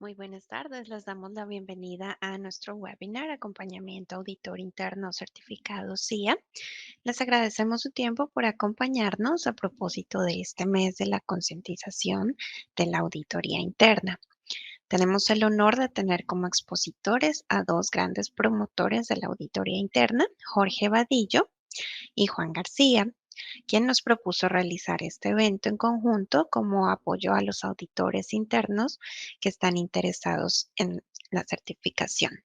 Muy buenas tardes, les damos la bienvenida a nuestro webinar Acompañamiento Auditor Interno Certificado CIA. Les agradecemos su tiempo por acompañarnos a propósito de este mes de la concientización de la auditoría interna. Tenemos el honor de tener como expositores a dos grandes promotores de la auditoría interna, Jorge Vadillo y Juan García, quien nos propuso realizar este evento en conjunto como apoyo a los auditores internos que están interesados en la certificación.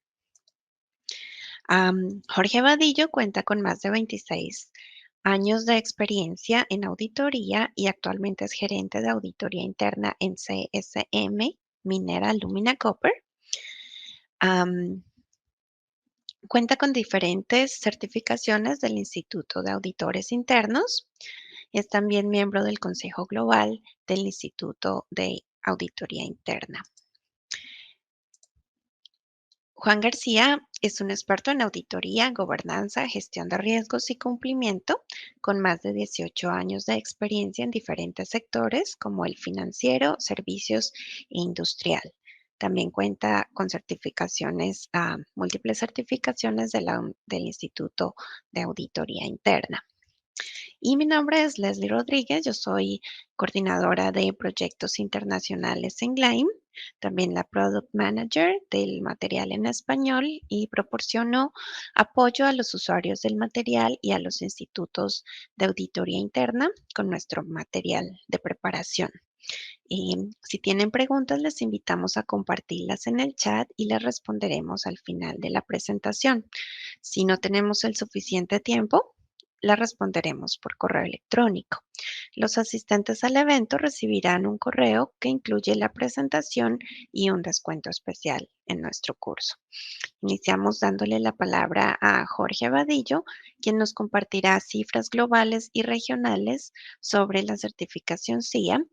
Jorge Vadillo cuenta con más de 26 años de experiencia en auditoría y actualmente es gerente de auditoría interna en CSM Minera Lumina Copper. Am, Cuenta con diferentes certificaciones del Instituto de Auditores Internos. Es también miembro del Consejo Global del Instituto de Auditoría Interna. Juan García es un experto en auditoría, gobernanza, gestión de riesgos y cumplimiento, con más de 18 años de experiencia en diferentes sectores como el financiero, servicios e industrial. También cuenta con certificaciones, múltiples certificaciones del Instituto de Auditoría Interna. Y mi nombre es Leslie Rodríguez, yo soy coordinadora de proyectos internacionales en Gleim, también la Product Manager del material en español y proporciono apoyo a los usuarios del material y a los institutos de auditoría interna con nuestro material de preparación. Y si tienen preguntas, les invitamos a compartirlas en el chat y les responderemos al final de la presentación. Si no tenemos el suficiente tiempo, la responderemos por correo electrónico. Los asistentes al evento recibirán un correo que incluye la presentación y un descuento especial en nuestro curso. Iniciamos dándole la palabra a Jorge Vadillo, quien nos compartirá cifras globales y regionales sobre la certificación CIA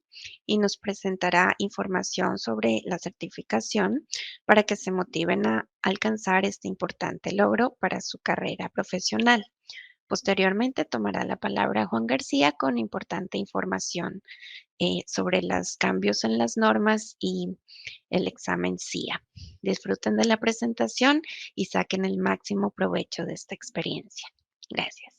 y nos presentará información sobre la certificación para que se motiven a alcanzar este importante logro para su carrera profesional. Posteriormente tomará la palabra Juan García con importante información sobre los cambios en las normas y el examen CIA. Disfruten de la presentación y saquen el máximo provecho de esta experiencia. Gracias.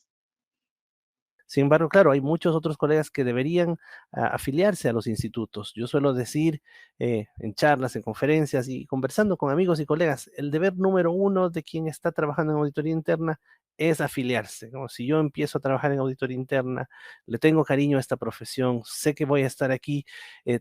Sin embargo, claro, hay muchos otros colegas que deberían afiliarse a los institutos. Yo suelo decir en charlas, en conferencias y conversando con amigos y colegas, el deber número uno de quien está trabajando en auditoría interna es afiliarse, ¿no? Si yo empiezo a trabajar en auditoría interna, le tengo cariño a esta profesión, sé que voy a estar aquí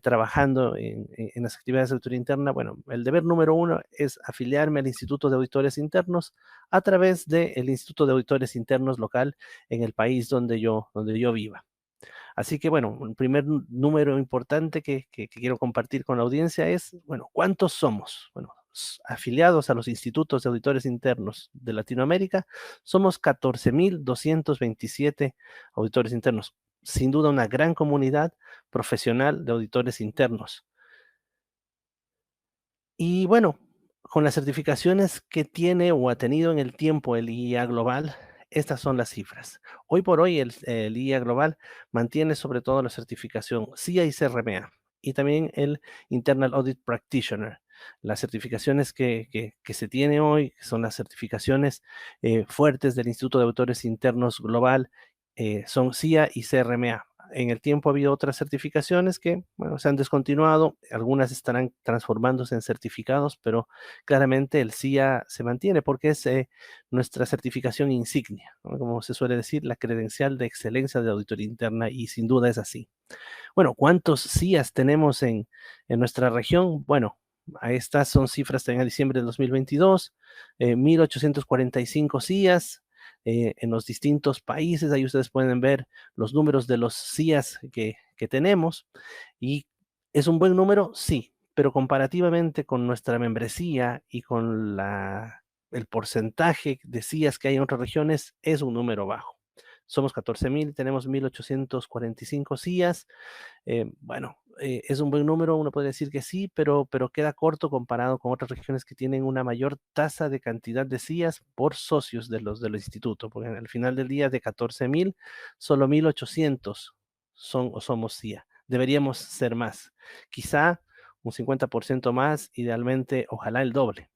trabajando en las actividades de auditoría interna, bueno, el deber número uno es afiliarme al Instituto de Auditores Internos a través del Instituto de Auditores Internos local en el país donde yo viva. Así que bueno, un primer número importante que quiero compartir con la audiencia es, bueno, ¿cuántos somos? Bueno, afiliados a los institutos de auditores internos de Latinoamérica, somos 14.227 auditores internos. Sin duda una gran comunidad profesional de auditores internos. Y bueno, con las certificaciones que tiene o ha tenido en el tiempo el IA Global, estas son las cifras. Hoy por hoy el IA Global mantiene sobre todo la certificación CIA y CRMA y también el Internal Audit Practitioner. Las certificaciones que se tiene hoy son las certificaciones fuertes del Instituto de Auditores Internos Global, son CIA y CRMA. En el tiempo ha habido otras certificaciones que, bueno, se han descontinuado, algunas estarán transformándose en certificados, pero claramente el CIA se mantiene porque es nuestra certificación insignia, ¿no? Como se suele decir, la credencial de excelencia de auditoría interna y sin duda es así. Bueno, ¿cuántos CIAs tenemos en nuestra región? Bueno, estas son cifras en diciembre de 2022, 1.845 CIAs en los distintos países. Ahí ustedes pueden ver los números de los CIAs que tenemos. Y es un buen número, sí, pero comparativamente con nuestra membresía y con el porcentaje de CIAs que hay en otras regiones, es un número bajo. Somos 14.000, tenemos 1.845 CIAs. Bueno, es un buen número, uno puede decir que sí, pero queda corto comparado con otras regiones que tienen una mayor tasa de cantidad de CIAs por socios del instituto, porque al final del día de 14.000, solo 1.800 son o somos CIA. Deberíamos ser más. Quizá un 50% más, idealmente, ojalá el doble.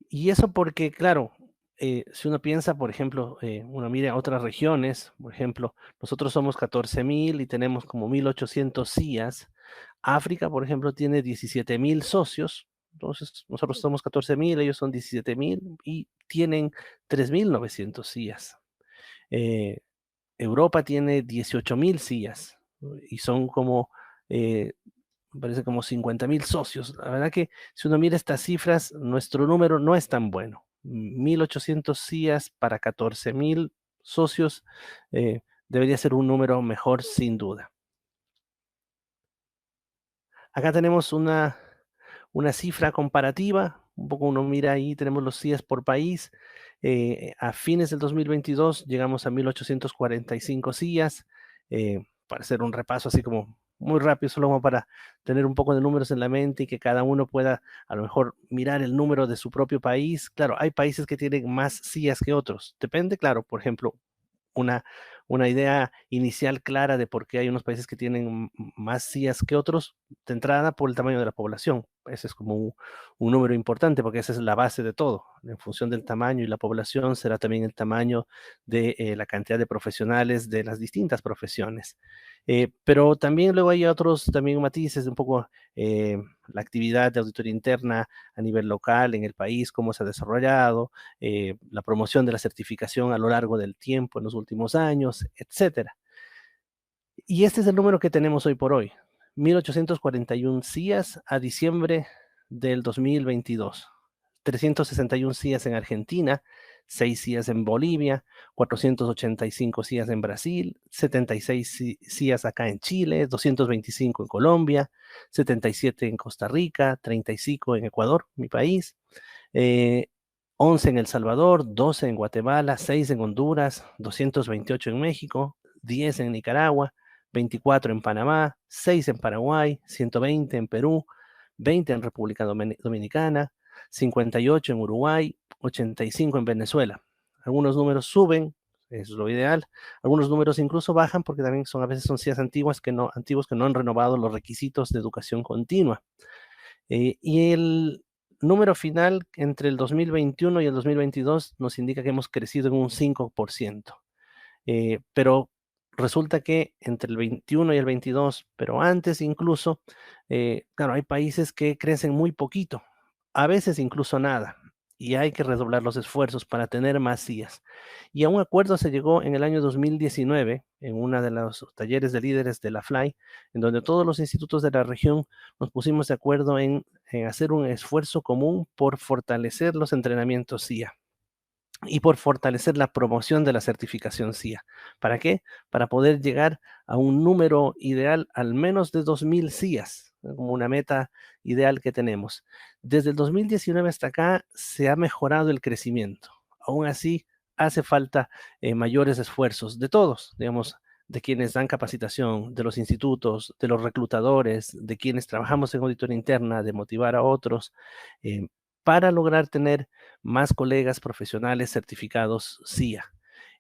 Y eso porque, claro, si uno piensa, por ejemplo, uno mira otras regiones, por ejemplo, nosotros somos 14.000 y tenemos como 1.800 CIAs. África, por ejemplo, tiene 17.000 socios. Entonces, nosotros somos 14.000, ellos son 17.000 y tienen 3.900 CIAs. Eh, Europa tiene 18.000 sillas, ¿no? Y son como, me parece como 50.000 socios. La verdad que si uno mira estas cifras, nuestro número no es tan bueno. 1.800 sillas para 14.000 socios debería ser un número mejor sin duda. Acá tenemos una cifra comparativa, un poco uno mira ahí, tenemos los CIES por país. A fines del 2022 llegamos a 1.845 sillas. Para hacer un repaso así como muy rápido, solo como para tener un poco de números en la mente y que cada uno pueda a lo mejor mirar el número de su propio país. Claro, hay países que tienen más sillas que otros. Depende, claro, por ejemplo, una, una idea inicial clara de por qué hay unos países que tienen más sillas que otros, de entrada por el tamaño de la población. Ese es como un número importante porque esa es la base de todo. En función del tamaño y la población será también el tamaño de la cantidad de profesionales de las distintas profesiones. Pero también luego hay otros también matices, un poco la actividad de auditoría interna a nivel local en el país, cómo se ha desarrollado, la promoción de la certificación a lo largo del tiempo en los últimos años, etcétera. Y este es el número que tenemos hoy por hoy, 1.841 CIAs a diciembre del 2022. 361 CIAs en Argentina, 6 CIAs en Bolivia, 485 CIAs en Brasil, 76 CIAs acá en Chile, 225 en Colombia, 77 en Costa Rica, 35 en Ecuador, mi país, eh, 11 en El Salvador, 12 en Guatemala, 6 en Honduras, 228 en México, 10 en Nicaragua, 24 en Panamá, 6 en Paraguay, 120 en Perú, 20 en República Dominicana, 58 en Uruguay, 85 en Venezuela. Algunos números suben, eso es lo ideal. Algunos números incluso bajan porque también son a veces son CIAs antiguos que no han renovado los requisitos de educación continua. Y el número final entre el 2021 y el 2022 nos indica que hemos crecido en un 5%. Pero resulta que entre el 21 y el 22, pero antes incluso, claro, hay países que crecen muy poquito, a veces incluso nada, y hay que redoblar los esfuerzos para tener más sillas. Y a un acuerdo se llegó en el año 2019, en una de los talleres de líderes de la FLY, en donde todos los institutos de la región nos pusimos de acuerdo en hacer un esfuerzo común por fortalecer los entrenamientos CIA y por fortalecer la promoción de la certificación CIA. ¿Para qué? Para poder llegar a un número ideal al menos de 2.000 CIAs, como una meta ideal que tenemos. Desde el 2019 hasta acá se ha mejorado el crecimiento. Aún así, hace falta mayores esfuerzos de todos, digamos, de quienes dan capacitación, de los institutos, de los reclutadores, de quienes trabajamos en auditoría interna, de motivar a otros, eh, para lograr tener más colegas profesionales certificados CIA.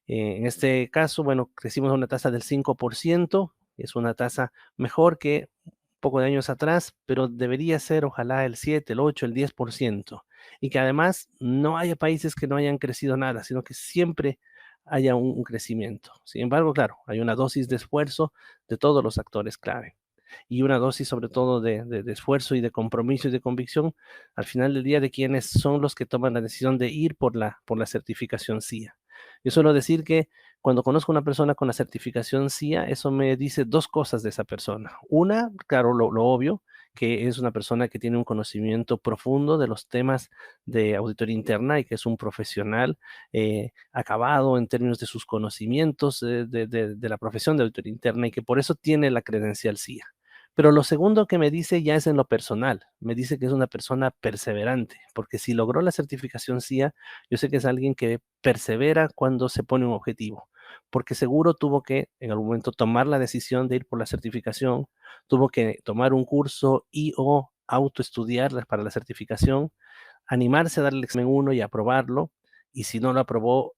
En este caso, bueno, crecimos a una tasa del 5%, es una tasa mejor que un poco de años atrás, pero debería ser ojalá el 7, el 8, el 10%. Y que además no haya países que no hayan crecido nada, sino que siempre haya un crecimiento. Sin embargo, claro, hay una dosis de esfuerzo de todos los actores clave y una dosis sobre todo de esfuerzo y de compromiso y de convicción al final del día de quienes son los que toman la decisión de ir por la certificación CIA. Yo suelo decir que cuando conozco a una persona con la certificación CIA, eso me dice dos cosas de esa persona. Una, claro, lo obvio, que es una persona que tiene un conocimiento profundo de los temas de auditoría interna y que es un profesional acabado en términos de sus conocimientos de la profesión de auditoría interna y que por eso tiene la credencial CIA. Pero lo segundo que me dice ya es en lo personal. Me dice que es una persona perseverante, porque si logró la certificación CIA, yo sé que es alguien que persevera cuando se pone un objetivo, porque seguro tuvo que en algún momento tomar la decisión de ir por la certificación, tuvo que tomar un curso y o autoestudiar para la certificación, animarse a dar el examen 1 y aprobarlo, y si no lo aprobó,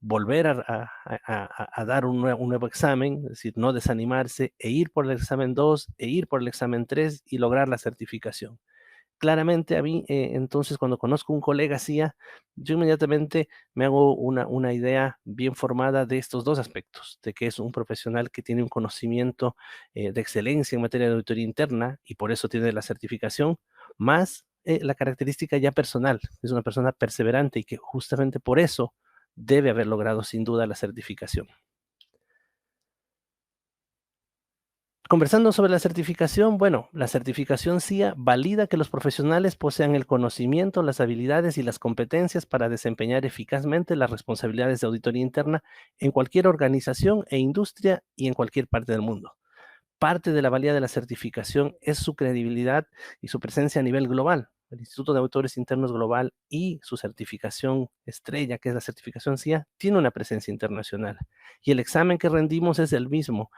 volver a dar un nuevo examen, es decir, no desanimarse, e ir por el examen 2, e ir por el examen 3 y lograr la certificación. Claramente a mí, entonces, cuando conozco un colega CIA, yo inmediatamente me hago una idea bien formada de estos dos aspectos, de que es un profesional que tiene un conocimiento de excelencia en materia de auditoría interna y por eso tiene la certificación, más la característica ya personal, es una persona perseverante y que justamente por eso debe haber logrado sin duda la certificación. Conversando sobre la certificación, bueno, la certificación CIA valida que los profesionales posean el conocimiento, las habilidades y las competencias para desempeñar eficazmente las responsabilidades de auditoría interna en cualquier organización e industria y en cualquier parte del mundo. Parte de la valía de la certificación es su credibilidad y su presencia a nivel global. El Instituto de Auditores Internos Global y su certificación estrella, que es la certificación CIA, tiene una presencia internacional. Y el examen que rendimos es el mismo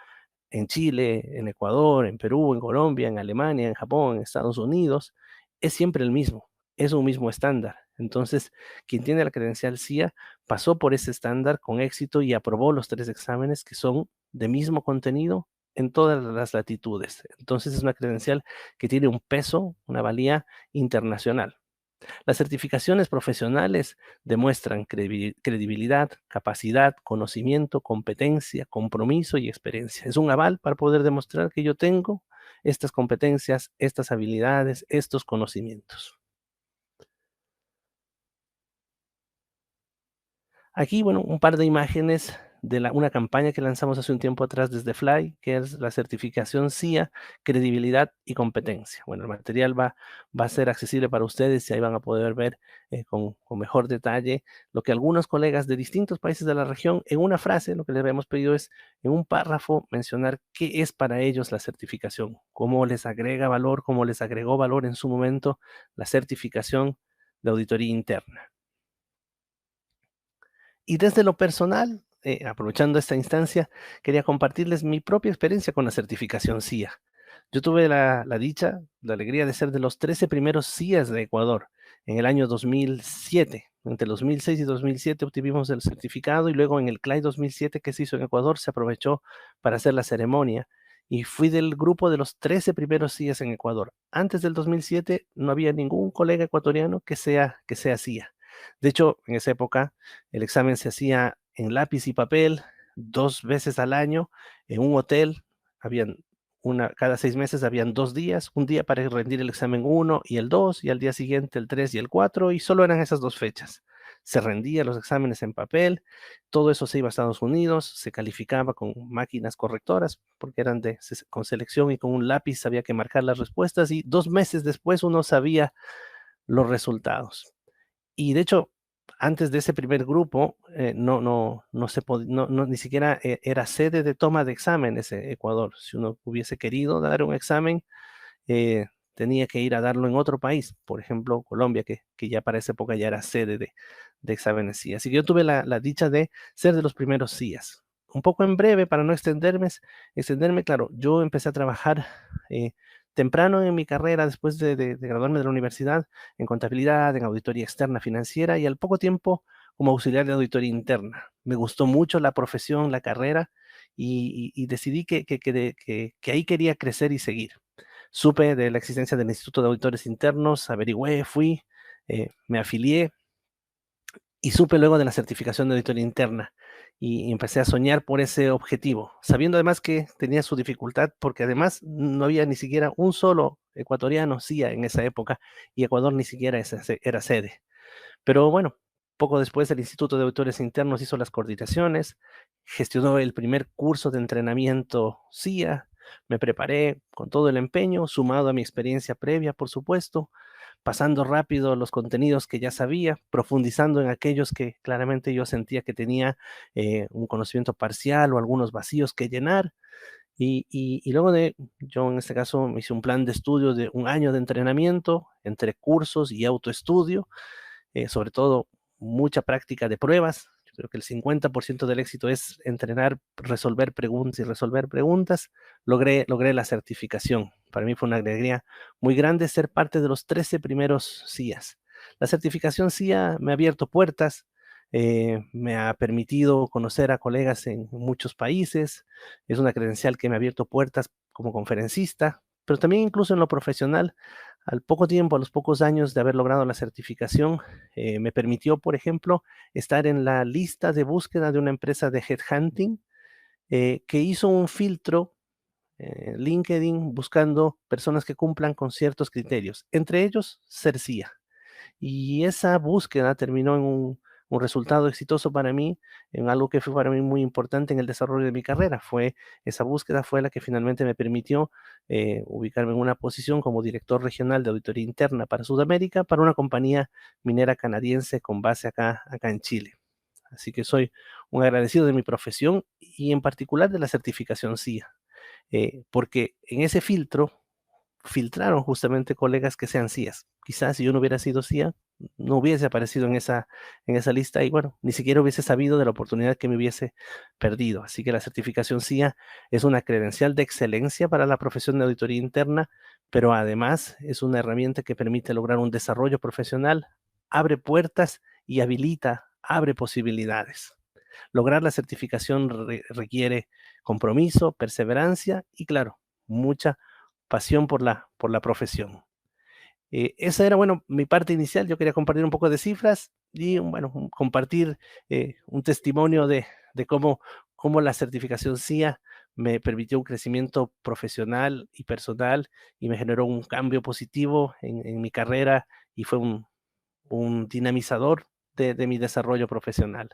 en Chile, en Ecuador, en Perú, en Colombia, en Alemania, en Japón, en Estados Unidos, es siempre el mismo, es un mismo estándar. Entonces, quien tiene la credencial CIA pasó por ese estándar con éxito y aprobó los 3 exámenes que son de mismo contenido en todas las latitudes. Entonces, es una credencial que tiene un peso, una valía internacional. Las certificaciones profesionales demuestran credibilidad, capacidad, conocimiento, competencia, compromiso y experiencia. Es un aval para poder demostrar que yo tengo estas competencias, estas habilidades, estos conocimientos. Aquí, bueno, un par de imágenes de una campaña que lanzamos hace un tiempo atrás desde Fly, que es la certificación CIA, credibilidad y competencia. Bueno, el material va a ser accesible para ustedes y ahí van a poder ver con mejor detalle lo que algunos colegas de distintos países de la región, en una frase, lo que les habíamos pedido es, en un párrafo, mencionar qué es para ellos la certificación, cómo les agrega valor, cómo les agregó valor en su momento la certificación de auditoría interna. Y desde lo personal, aprovechando esta instancia, quería compartirles mi propia experiencia con la certificación CIA. Yo tuve la dicha, la alegría de ser de los 13 primeros CIAs de Ecuador en el año 2007. Entre 2006 y 2007 obtuvimos el certificado y luego en el CLAI 2007 que se hizo en Ecuador se aprovechó para hacer la ceremonia y fui del grupo de los 13 primeros CIAs en Ecuador. Antes del 2007 no había ningún colega ecuatoriano que sea CIA. De hecho, en esa época el examen se hacía en lápiz y papel 2 veces al año en un hotel. Habían cada 6 meses habían 2 días, un día para rendir el examen 1 y el 2, y al día siguiente el 3 y el 4, y solo eran esas 2 fechas. Se rendían los exámenes en papel, todo eso se iba a Estados Unidos, se calificaba con máquinas correctoras, porque eran con selección y con un lápiz había que marcar las respuestas, y 2 meses después uno sabía los resultados. Y de hecho, antes de ese primer grupo, no se pod no ni siquiera era sede de toma de exámenes Ecuador. Si uno hubiese querido dar un examen, tenía que ir a darlo en otro país, por ejemplo, Colombia, que ya para esa época ya era sede de exámenes CIA. Así que yo tuve la dicha de ser de los primeros CIAs. Un poco en breve, para no extenderme, claro, yo empecé a trabajar eh, temprano en mi carrera, después de graduarme de la universidad, en contabilidad, en auditoría externa financiera y al poco tiempo como auxiliar de auditoría interna. Me gustó mucho la profesión, la carrera y decidí que ahí quería crecer y seguir. Supe de la existencia del Instituto de Auditores Internos, averigüé, fui, me afilié y supe luego de la certificación de auditoría interna y empecé a soñar por ese objetivo, sabiendo además que tenía su dificultad porque además no había ni siquiera un solo ecuatoriano CIA en esa época y Ecuador ni siquiera era sede. Pero bueno, poco después el Instituto de Auditores Internos hizo las coordinaciones, gestionó el primer curso de entrenamiento CIA, me preparé con todo el empeño, sumado a mi experiencia previa, por supuesto, pasando rápido los contenidos que ya sabía, profundizando en aquellos que claramente yo sentía que tenía un conocimiento parcial o algunos vacíos que llenar. Y luego yo en este caso me hice un plan de estudio de un año de entrenamiento entre cursos y autoestudio, sobre todo mucha práctica de pruebas. Yo creo que el 50% del éxito es entrenar, resolver preguntas y resolver preguntas. Logré la certificación. Para mí fue una alegría muy grande ser parte de los 13 primeros CIAs. La certificación CIA me ha abierto puertas, me ha permitido conocer a colegas en muchos países, es una credencial que me ha abierto puertas como conferencista, pero también incluso en lo profesional, al poco tiempo, a los pocos años de haber logrado la certificación, me permitió, por ejemplo, estar en la lista de búsqueda de una empresa de headhunting que hizo un filtro LinkedIn buscando personas que cumplan con ciertos criterios, entre ellos ser CIA. Y esa búsqueda terminó en un resultado exitoso para mí, en algo que fue para mí muy importante en el desarrollo de mi carrera. Esa búsqueda fue la que finalmente me permitió ubicarme en una posición como director regional de auditoría interna para Sudamérica, para una compañía minera canadiense con base acá en Chile. Así que soy un agradecido de mi profesión y en particular de la certificación CIA, porque en ese filtraron justamente colegas que sean CIAs. Quizás si yo no hubiera sido CIA, no hubiese aparecido en esa lista y bueno, ni siquiera hubiese sabido de la oportunidad que me hubiese perdido. Así que la certificación CIA es una credencial de excelencia para la profesión de auditoría interna, pero además es una herramienta que permite lograr un desarrollo profesional, abre puertas y abre posibilidades. Lograr la certificación requiere compromiso, perseverancia y, claro, mucha pasión por la profesión. Esa era, bueno, mi parte inicial. Yo quería compartir un poco de cifras y, bueno, compartir un testimonio de cómo la certificación CIA me permitió un crecimiento profesional y personal y me generó un cambio positivo en mi carrera y fue un dinamizador de mi desarrollo profesional.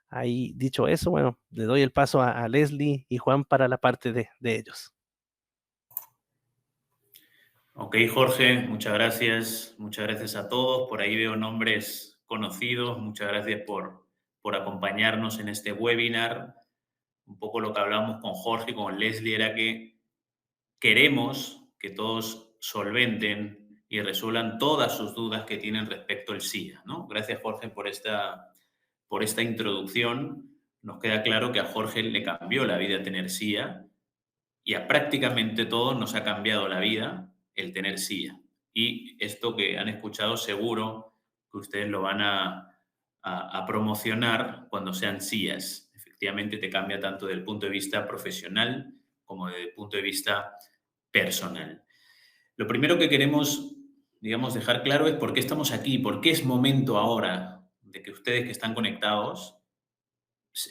Ahí, dicho eso, bueno, le doy el paso a Leslie y Juan para la parte de ellos. Ok, Jorge, muchas gracias. Muchas gracias a todos. Por ahí veo nombres conocidos. Muchas gracias por acompañarnos en este webinar. Un poco lo que hablamos con Jorge y con Leslie era que queremos que todos solventen y resuelvan todas sus dudas que tienen respecto al SIA, ¿no? Gracias, Jorge, por esta introducción. Nos queda claro que a Jorge le cambió la vida tener SIA y a prácticamente todos nos ha cambiado la vida el tener SIA. Y esto que han escuchado seguro que ustedes lo van a promocionar cuando sean SIAs. Efectivamente te cambia tanto desde el punto de vista profesional como desde el punto de vista personal. Lo primero que queremos, digamos, dejar claro es por qué estamos aquí, por qué es momento ahora de que ustedes que están conectados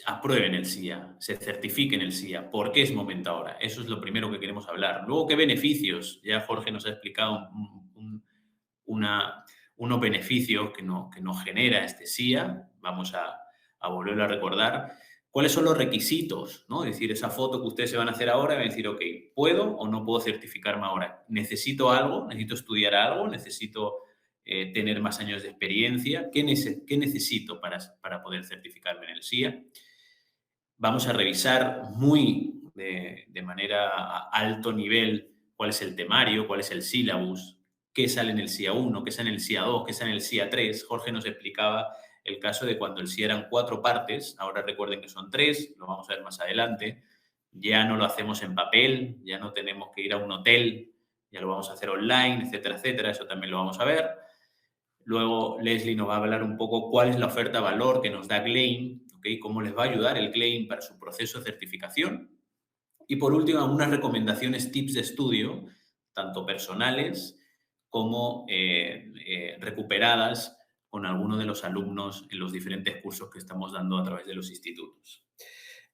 aprueben el SIA, se certifiquen el SIA. ¿Por qué es momento ahora? Eso es lo primero que queremos hablar. Luego, ¿qué beneficios? Ya Jorge nos ha explicado unos beneficios que nos genera este SIA. Vamos a volverlo a recordar. ¿Cuáles son los requisitos? ¿No? Es decir, esa foto que ustedes se van a hacer ahora, van a decir, ok, ¿puedo o no puedo certificarme ahora? ¿Necesito algo? ¿Necesito estudiar algo? ¿Necesito tener más años de experiencia? ¿Qué necesito para poder certificarme en el SIA? Vamos a revisar muy de manera a alto nivel cuál es el temario, cuál es el sílabus, qué sale en el SIA 1, qué sale en el SIA 2, qué sale en el SIA 3. Jorge nos explicaba el caso de cuando el SIA eran 4 partes, ahora recuerden que son 3, lo vamos a ver más adelante. Ya no lo hacemos en papel, ya no tenemos que ir a un hotel, ya lo vamos a hacer online, etcétera, etcétera, eso también lo vamos a ver. Luego Leslie nos va a hablar un poco cuál es la oferta valor que nos da Claim, ¿okay? Cómo les va a ayudar el Claim para su proceso de certificación. Y por último, algunas recomendaciones, tips de estudio, tanto personales como recuperadas con algunos de los alumnos en los diferentes cursos que estamos dando a través de los institutos.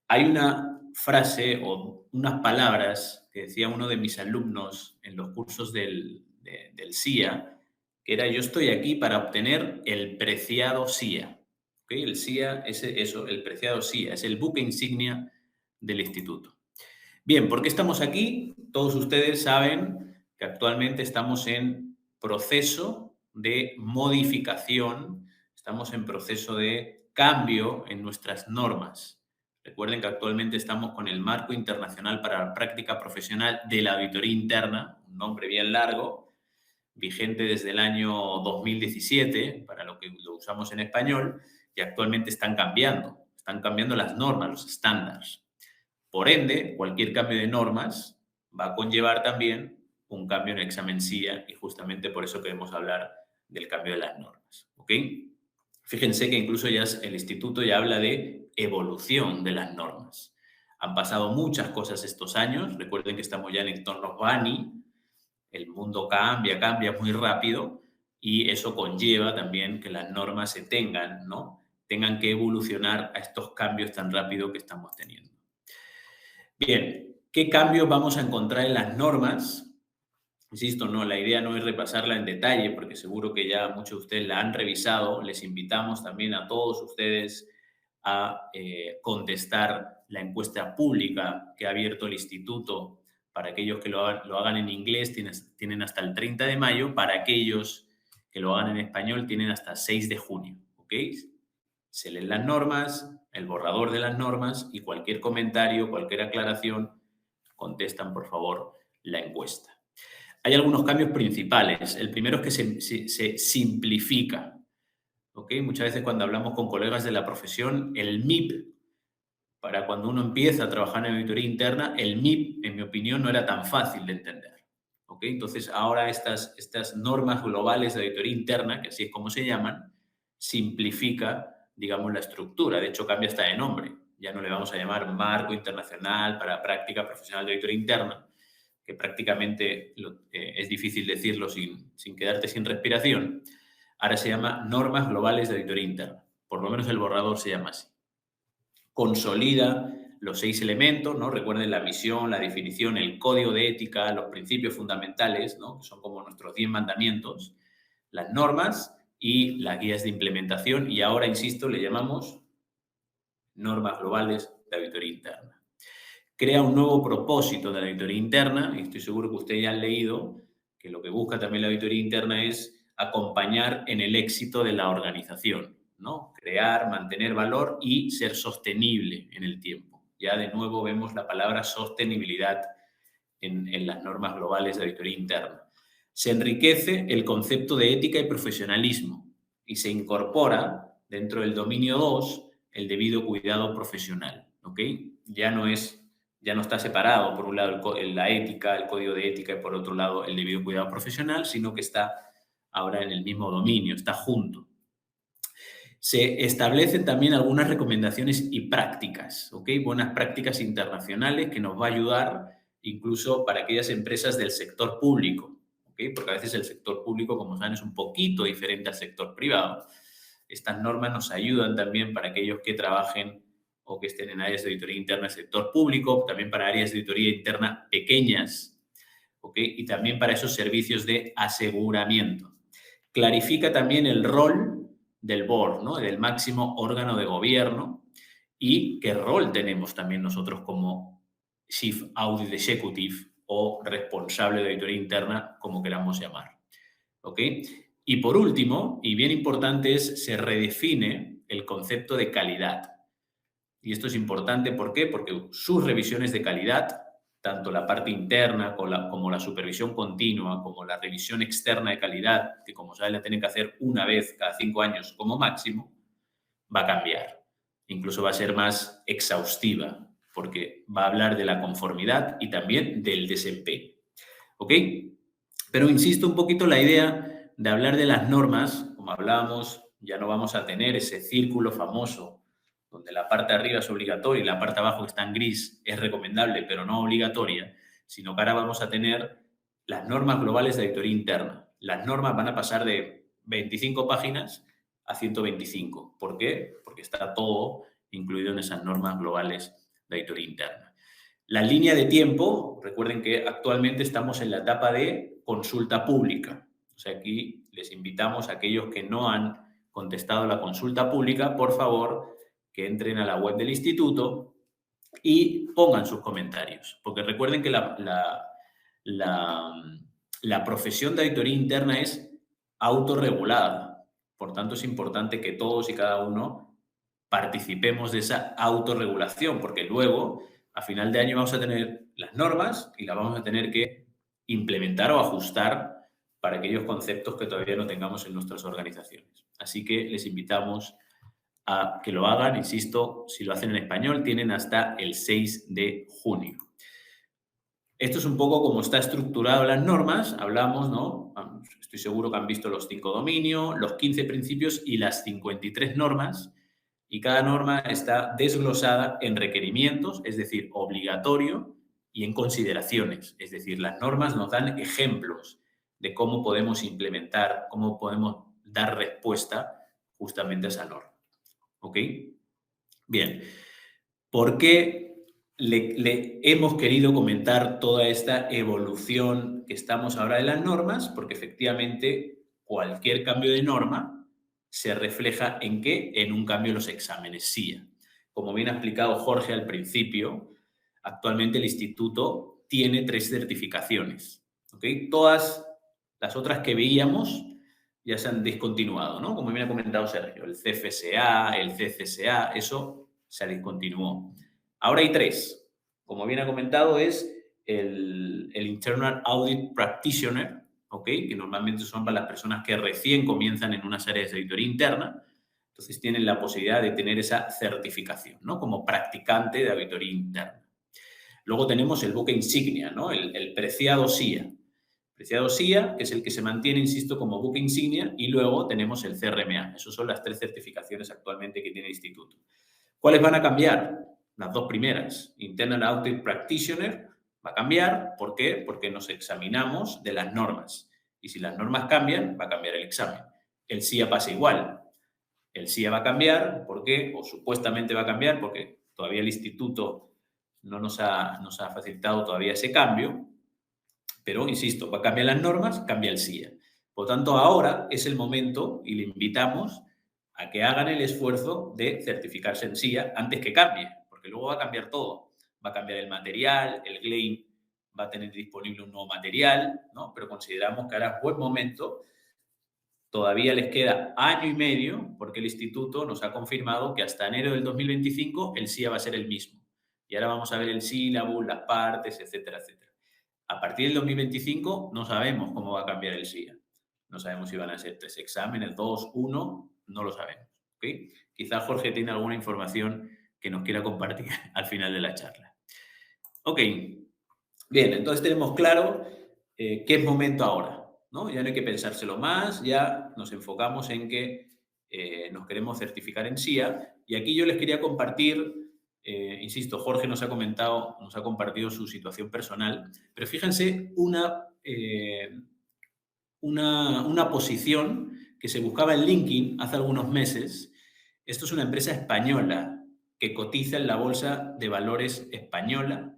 Hay una frase o unas palabras que decía uno de mis alumnos en los cursos del SIA, que era: yo estoy aquí para obtener el preciado SIA. ¿Okay? El SIA es eso, el preciado SIA, es el buque insignia del instituto. Bien, ¿por qué estamos aquí? Todos ustedes saben que actualmente estamos en proceso de modificación, estamos en proceso de cambio en nuestras normas. Recuerden que actualmente estamos con el Marco Internacional para la Práctica Profesional de la Auditoría Interna, un nombre bien largo, vigente desde el año 2017, para lo que lo usamos en español, y actualmente están cambiando las normas, los estándares. Por ende, cualquier cambio de normas va a conllevar también un cambio en el examen SIA y justamente por eso queremos hablar del cambio de las normas. ¿Ok? Fíjense que incluso ya el instituto ya habla de evolución de las normas. Han pasado muchas cosas estos años. Recuerden que estamos ya en entornos BANI. El mundo cambia muy rápido y eso conlleva también que las normas se tengan, ¿no? Tengan que evolucionar a estos cambios tan rápidos que estamos teniendo. Bien, ¿qué cambios vamos a encontrar en las normas? Insisto, no, la idea no es repasarla en detalle, porque seguro que ya muchos de ustedes la han revisado. Les invitamos también a todos ustedes a contestar la encuesta pública que ha abierto el instituto. Para aquellos que lo hagan en inglés tienen hasta el 30 de mayo. Para aquellos que lo hagan en español tienen hasta 6 de junio. ¿Ok? Se leen las normas, el borrador de las normas y cualquier comentario, cualquier aclaración, contestan, por favor, la encuesta. Hay algunos cambios principales. El primero es que se simplifica. ¿Ok? Muchas veces cuando hablamos con colegas de la profesión, el MIP, para cuando uno empieza a trabajar en auditoría interna, el MIP, en mi opinión, no era tan fácil de entender. ¿Ok? Entonces, ahora estas normas globales de auditoría interna, que así es como se llaman, simplifica, digamos, la estructura. De hecho, cambia hasta de nombre. Ya no le vamos a llamar Marco Internacional para Práctica Profesional de Auditoría Interna, que prácticamente es difícil decirlo sin quedarte sin respiración. Ahora se llama Normas Globales de Auditoría Interna. Por lo menos el borrador se llama así. Consolida los 6 elementos, ¿no? Recuerden la misión, la definición, el código de ética, los principios fundamentales, ¿no? Que son como nuestros 10 mandamientos, las normas y las guías de implementación. Y ahora, insisto, le llamamos Normas Globales de Auditoría Interna. Crea un nuevo propósito de la auditoría interna, y estoy seguro que ustedes ya han leído que lo que busca también la auditoría interna es acompañar en el éxito de la organización, ¿no? Crear, mantener valor y ser sostenible en el tiempo. Ya de nuevo vemos la palabra sostenibilidad en las normas globales de auditoría interna. Se enriquece el concepto de ética y profesionalismo y se incorpora dentro del dominio 2 el debido cuidado profesional, ¿ok? Ya no está separado, por un lado, la ética, el código de ética, y por otro lado, el debido cuidado profesional, sino que está ahora en el mismo dominio, está junto. Se establecen también algunas recomendaciones y prácticas, ¿ok? Buenas prácticas internacionales que nos va a ayudar incluso para aquellas empresas del sector público, ¿ok? Porque a veces el sector público, como saben, es un poquito diferente al sector privado. Estas normas nos ayudan también para aquellos que trabajen o que estén en áreas de auditoría interna del sector público, también para áreas de auditoría interna pequeñas, ¿ok? Y también para esos servicios de aseguramiento. Clarifica también el rol del board, ¿no? Del máximo órgano de gobierno y qué rol tenemos también nosotros como Chief Audit Executive o responsable de auditoría interna, como queramos llamar, ¿ok? Y por último, y bien importante, se redefine el concepto de calidad. Y esto es importante, ¿por qué? Porque sus revisiones de calidad, tanto la parte interna como la supervisión continua, como la revisión externa de calidad, que como saben la tienen que hacer una vez cada 5 años como máximo, va a cambiar. Incluso va a ser más exhaustiva, porque va a hablar de la conformidad y también del desempeño. ¿Ok? Pero insisto un poquito la idea de hablar de las normas, como hablábamos, ya no vamos a tener ese círculo famoso donde la parte de arriba es obligatoria y la parte de abajo que está en gris es recomendable, pero no obligatoria, sino que ahora vamos a tener las normas globales de auditoría interna. Las normas van a pasar de 25 páginas a 125. ¿Por qué? Porque está todo incluido en esas normas globales de auditoría interna. La línea de tiempo, recuerden que actualmente estamos en la etapa de consulta pública. O sea, aquí les invitamos a aquellos que no han contestado la consulta pública, por favor, que entren a la web del instituto y pongan sus comentarios. Porque recuerden que la profesión de auditoría interna es autorregulada. Por tanto, es importante que todos y cada uno participemos de esa autorregulación, porque luego, a final de año, vamos a tener las normas y las vamos a tener que implementar o ajustar para aquellos conceptos que todavía no tengamos en nuestras organizaciones. Así que les invitamos a que lo hagan. Insisto, si lo hacen en español, tienen hasta el 6 de junio. Esto es un poco como está estructurado las normas. Hablamos, ¿no? Estoy seguro que han visto los 5 dominios, los 15 principios y las 53 normas, y cada norma está desglosada en requerimientos, es decir, obligatorio, y en consideraciones, es decir, las normas nos dan ejemplos de cómo podemos implementar, cómo podemos dar respuesta justamente a esa norma. ¿Ok? Bien. ¿Por qué le hemos querido comentar toda esta evolución que estamos ahora de las normas? Porque efectivamente cualquier cambio de norma se refleja ¿en qué? En un cambio en los exámenes SIA. Como bien ha explicado Jorge al principio, actualmente el instituto tiene 3 certificaciones. ¿Ok? Todas las otras que veíamos ya se han descontinuado, ¿no? Como bien ha comentado Sergio, el CFSA, el CCSA, eso se discontinuó. Ahora hay 3. Como bien ha comentado, es el Internal Audit Practitioner, ¿ok? Que normalmente son para las personas que recién comienzan en unas áreas de auditoría interna. Entonces tienen la posibilidad de tener esa certificación, ¿no? Como practicante de auditoría interna. Luego tenemos el buque insignia, ¿no? El preciado SIA. Preciado SIA, que es el que se mantiene, insisto, como buque insignia, y luego tenemos el CRMA. Esas son las 3 certificaciones actualmente que tiene el instituto. ¿Cuáles van a cambiar? Las 2 primeras. Internal Audit Practitioner va a cambiar. ¿Por qué? Porque nos examinamos de las normas. Y si las normas cambian, va a cambiar el examen. El SIA pasa igual. El SIA va a cambiar. ¿Por qué? O supuestamente va a cambiar porque todavía el instituto no nos ha facilitado todavía ese cambio. Pero, insisto, va a cambiar las normas, cambia el SIA. Por lo tanto, ahora es el momento y le invitamos a que hagan el esfuerzo de certificarse en SIA antes que cambie, porque luego va a cambiar todo. Va a cambiar el material, el GLAIM va a tener disponible un nuevo material, ¿no? Pero consideramos que ahora es buen momento. Todavía les queda año y medio, porque el instituto nos ha confirmado que hasta enero del 2025 el SIA va a ser el mismo. Y ahora vamos a ver el sílabus, las partes, etcétera, etcétera. A partir del 2025 no sabemos cómo va a cambiar el SIA. No sabemos si van a ser 3 exámenes, 2, 1, no lo sabemos. ¿Okay? Quizás Jorge tiene alguna información que nos quiera compartir al final de la charla. Ok, bien, entonces tenemos claro qué es momento ahora, ¿no? Ya no hay que pensárselo más, ya nos enfocamos en que nos queremos certificar en SIA. Y aquí yo les quería compartir, insisto, Jorge nos ha compartido su situación personal, pero fíjense una posición que se buscaba en LinkedIn hace algunos meses. Esto es una empresa española que cotiza en la Bolsa de Valores española,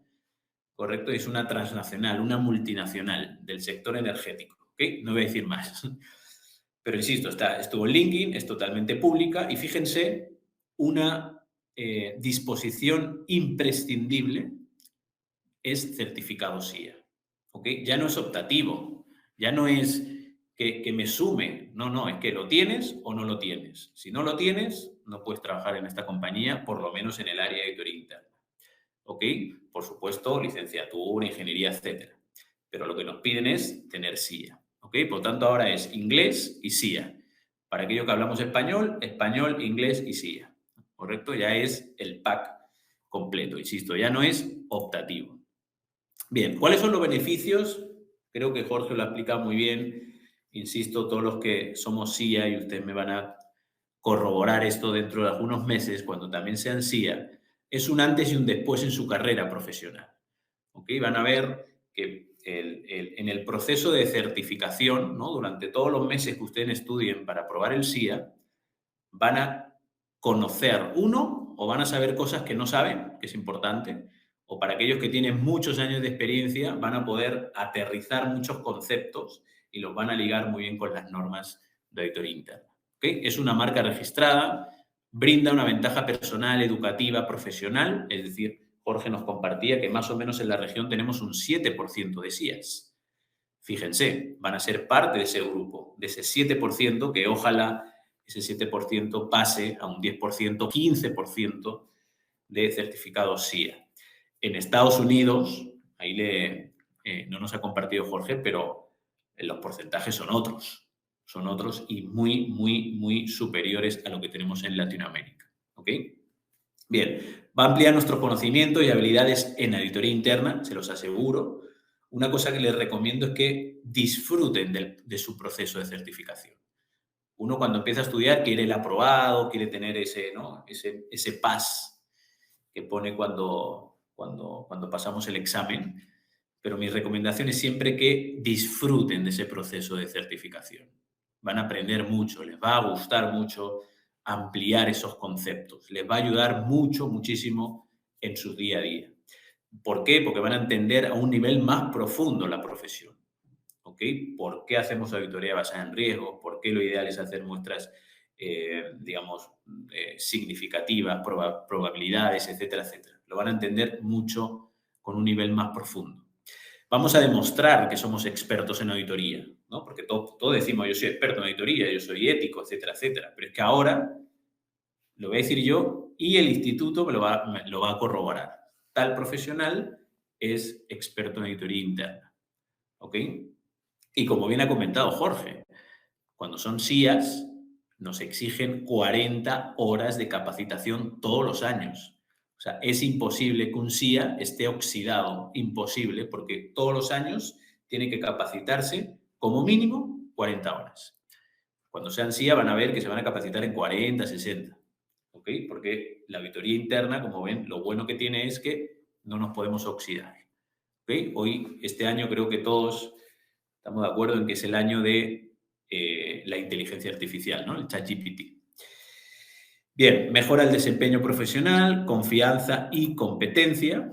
¿correcto? Es una transnacional, una multinacional del sector energético, ¿ok? No voy a decir más. Pero insisto, estuvo en LinkedIn, es totalmente pública y fíjense, una disposición imprescindible es certificado SIA, ¿ok? Ya no es optativo, ya no es que me sume, no, es que lo tienes o no lo tienes. Si no lo tienes, no puedes trabajar en esta compañía, por lo menos en el área de auditoría interna, ¿ok? Por supuesto, licenciatura, ingeniería, etcétera. Pero lo que nos piden es tener SIA, ¿ok? Por lo tanto, ahora es inglés y SIA. Para aquellos que hablamos español, español, inglés y SIA, ¿correcto? Ya es el pack completo, insisto, ya no es optativo. Bien, ¿cuáles son los beneficios? Creo que Jorge lo ha explicado muy bien. Insisto, todos los que somos SIA, y ustedes me van a corroborar esto dentro de algunos meses, cuando también sean SIA, es un antes y un después en su carrera profesional. ¿Ok? Van a ver que en el proceso de certificación, ¿no? Durante todos los meses que ustedes estudien para aprobar el SIA, van a conocer o van a saber cosas que no saben, que es importante, o para aquellos que tienen muchos años de experiencia, van a poder aterrizar muchos conceptos y los van a ligar muy bien con las normas de auditoría interna. ¿Okay? Es una marca registrada, brinda una ventaja personal, educativa, profesional, es decir, Jorge nos compartía que más o menos en la región tenemos un 7% de SIAs. Fíjense, van a ser parte de ese grupo, de ese 7% que ojalá ese 7% pase a un 10%, 15% de certificados SIA. En Estados Unidos, ahí no nos ha compartido Jorge, pero los porcentajes son otros y muy, muy, muy superiores a lo que tenemos en Latinoamérica. ¿Ok? Bien, va a ampliar nuestro conocimiento y habilidades en auditoría interna, se los aseguro. Una cosa que les recomiendo es que disfruten de su proceso de certificación. Uno cuando empieza a estudiar quiere el aprobado, quiere tener ese, ¿no? ese pass que pone cuando pasamos el examen, pero mi recomendación es siempre que disfruten de ese proceso de certificación. Van a aprender mucho, les va a gustar mucho ampliar esos conceptos, les va a ayudar mucho, muchísimo en su día a día. ¿Por qué? Porque van a entender a un nivel más profundo la profesión. ¿Ok? ¿Por qué hacemos auditoría basada en riesgos? ¿Por qué lo ideal es hacer muestras, digamos, significativas, probabilidades, etcétera, etcétera? Lo van a entender mucho con un nivel más profundo. Vamos a demostrar que somos expertos en auditoría, ¿no? Porque todos decimos, yo soy experto en auditoría, yo soy ético, etcétera, etcétera. Pero es que ahora lo voy a decir yo y el instituto me lo va a corroborar. Tal profesional es experto en auditoría interna. ¿Ok? Y como bien ha comentado Jorge, cuando son SIAs, nos exigen 40 horas de capacitación todos los años. O sea, es imposible que un SIA esté oxidado, imposible, porque todos los años tiene que capacitarse como mínimo 40 horas. Cuando sean SIA van a ver que se van a capacitar en 40, 60. ¿Ok? Porque la auditoría interna, como ven, lo bueno que tiene es que no nos podemos oxidar. ¿Ok? Hoy, este año, creo que todos estamos de acuerdo en que es el año de la inteligencia artificial, ¿no? El ChatGPT. Bien, mejora el desempeño profesional, confianza y competencia.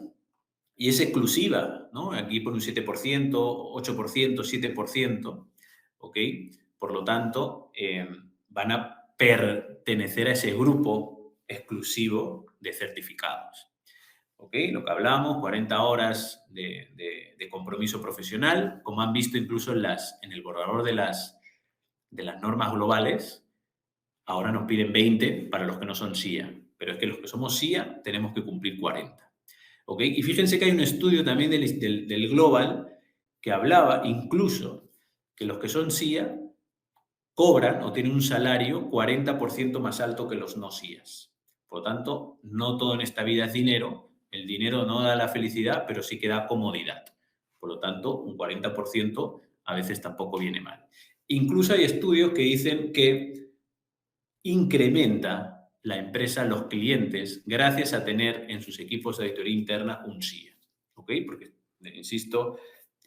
Y es exclusiva, ¿no? Aquí por un 7%, 8%, 7%, ¿ok? Por lo tanto, van a pertenecer a ese grupo exclusivo de certificados. ¿Ok? Lo que hablamos, 40 horas de compromiso profesional, como han visto incluso en el borrador de las normas globales, ahora nos piden 20 para los que no son SIA, pero es que los que somos SIA tenemos que cumplir 40. ¿Ok? Y fíjense que hay un estudio también del Global que hablaba incluso que los que son SIA cobran o tienen un salario 40% más alto que los no SIAs. Por lo tanto, no todo en esta vida es dinero. El dinero no da la felicidad, pero sí que da comodidad. Por lo tanto, un 40% a veces tampoco viene mal. Incluso hay estudios que dicen que incrementa la empresa los clientes gracias a tener en sus equipos de auditoría interna un SIA. ¿Ok? Porque, insisto,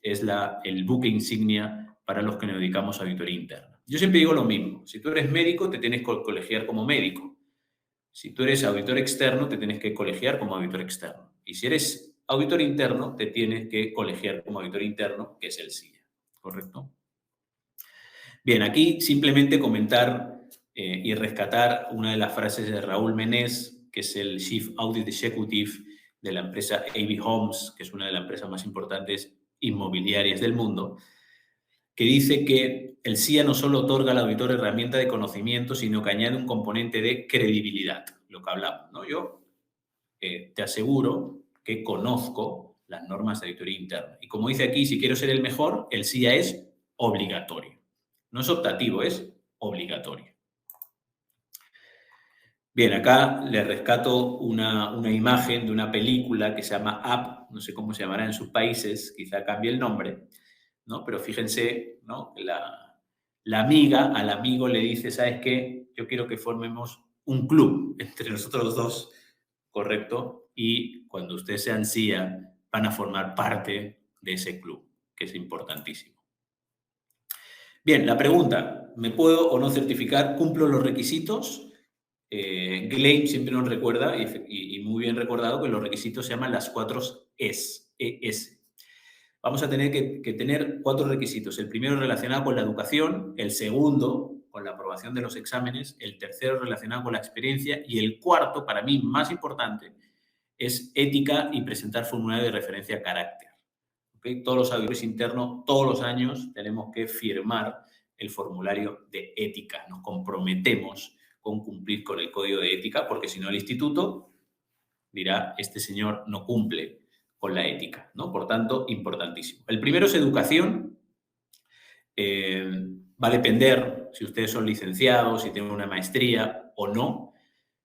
es el buque insignia para los que nos dedicamos a auditoría interna. Yo siempre digo lo mismo. Si tú eres médico, te tienes que colegiar como médico. Si tú eres auditor externo, te tienes que colegiar como auditor externo. Y si eres auditor interno, te tienes que colegiar como auditor interno, que es el SIA. ¿Correcto? Bien, aquí simplemente comentar y rescatar una de las frases de Raúl Menés, que es el Chief Audit Executive de la empresa AB Homes, que es una de las empresas más importantes inmobiliarias del mundo, que dice que el SIA no solo otorga al auditor herramienta de conocimiento, sino que añade un componente de credibilidad, lo que hablamos, ¿no? Yo te aseguro que conozco las normas de auditoría interna. Y como dice aquí, si quiero ser el mejor, el SIA es obligatorio. No es optativo, es obligatorio. Bien, acá les rescato una imagen de una película que se llama Up, no sé cómo se llamará en sus países, quizá cambie el nombre, ¿no? Pero fíjense, ¿no? La amiga al amigo le dice, ¿sabes qué? Yo quiero que formemos un club entre nosotros dos, ¿correcto? Y cuando ustedes sean SIA, van a formar parte de ese club, que es importantísimo. Bien, la pregunta, ¿me puedo o no certificar? ¿Cumplo los requisitos? Gleim siempre nos recuerda, y muy bien recordado, que los requisitos se llaman las 4 ES. Vamos a tener que tener 4 requisitos. El primero relacionado con la educación, el segundo con la aprobación de los exámenes, el tercero relacionado con la experiencia y el cuarto, para mí más importante, es ética y presentar formulario de referencia a carácter. ¿Okay? Todos los auditores internos, todos los años, tenemos que firmar el formulario de ética. Nos comprometemos con cumplir con el código de ética, porque si no el instituto dirá, este señor no cumple con la ética, ¿no? Por tanto, importantísimo. El primero es educación. Va a depender si ustedes son licenciados, si tienen una maestría o no.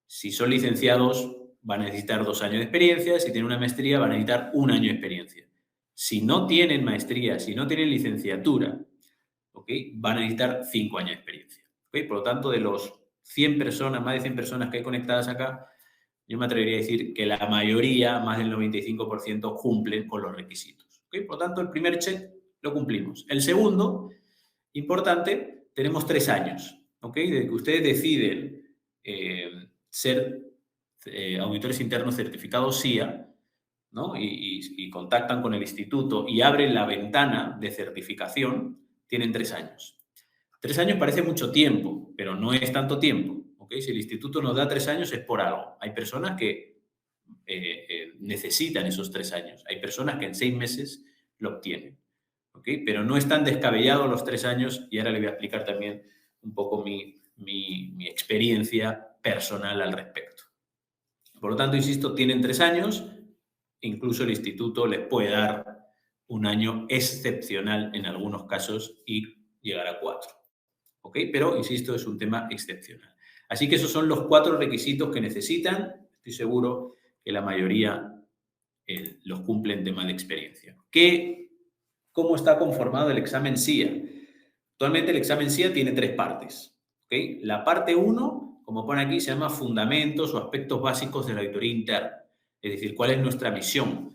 Si son licenciados, van a necesitar 2 años de experiencia. Si tienen una maestría, van a necesitar 1 año de experiencia. Si no tienen maestría, si no tienen licenciatura, ¿ok?, van a necesitar 5 años de experiencia. ¿Ok? Por lo tanto, de los 100 personas, más de 100 personas que hay conectadas acá, yo me atrevería a decir que la mayoría, más del 95%, cumplen con los requisitos. ¿Ok? Por lo tanto, el primer check lo cumplimos. El segundo, importante, tenemos 3 años. ¿Ok? Desde que ustedes deciden ser auditores internos certificados CIA, ¿no?, y contactan con el instituto y abren la ventana de certificación, tienen 3 años. 3 años parece mucho tiempo, pero no es tanto tiempo. ¿Ok? Si el instituto nos da 3 años es por algo. Hay personas que necesitan esos 3 años. Hay personas que en 6 meses lo obtienen. ¿Ok? Pero no es tan descabellado los 3 años, y ahora le voy a explicar también un poco mi experiencia personal al respecto. Por lo tanto, insisto, tienen 3 años, incluso el instituto les puede dar un año excepcional en algunos casos y llegar a 4. ¿Ok? Pero, insisto, es un tema excepcional. Así que esos son los 4 requisitos que necesitan. Estoy seguro que la mayoría los cumple en tema de experiencia. ¿Cómo está conformado el examen CIA? Actualmente el examen CIA tiene 3 partes. ¿Ok? La parte 1, como pone aquí, se llama Fundamentos o Aspectos Básicos de la Auditoría Interna. Es decir, ¿cuál es nuestra misión?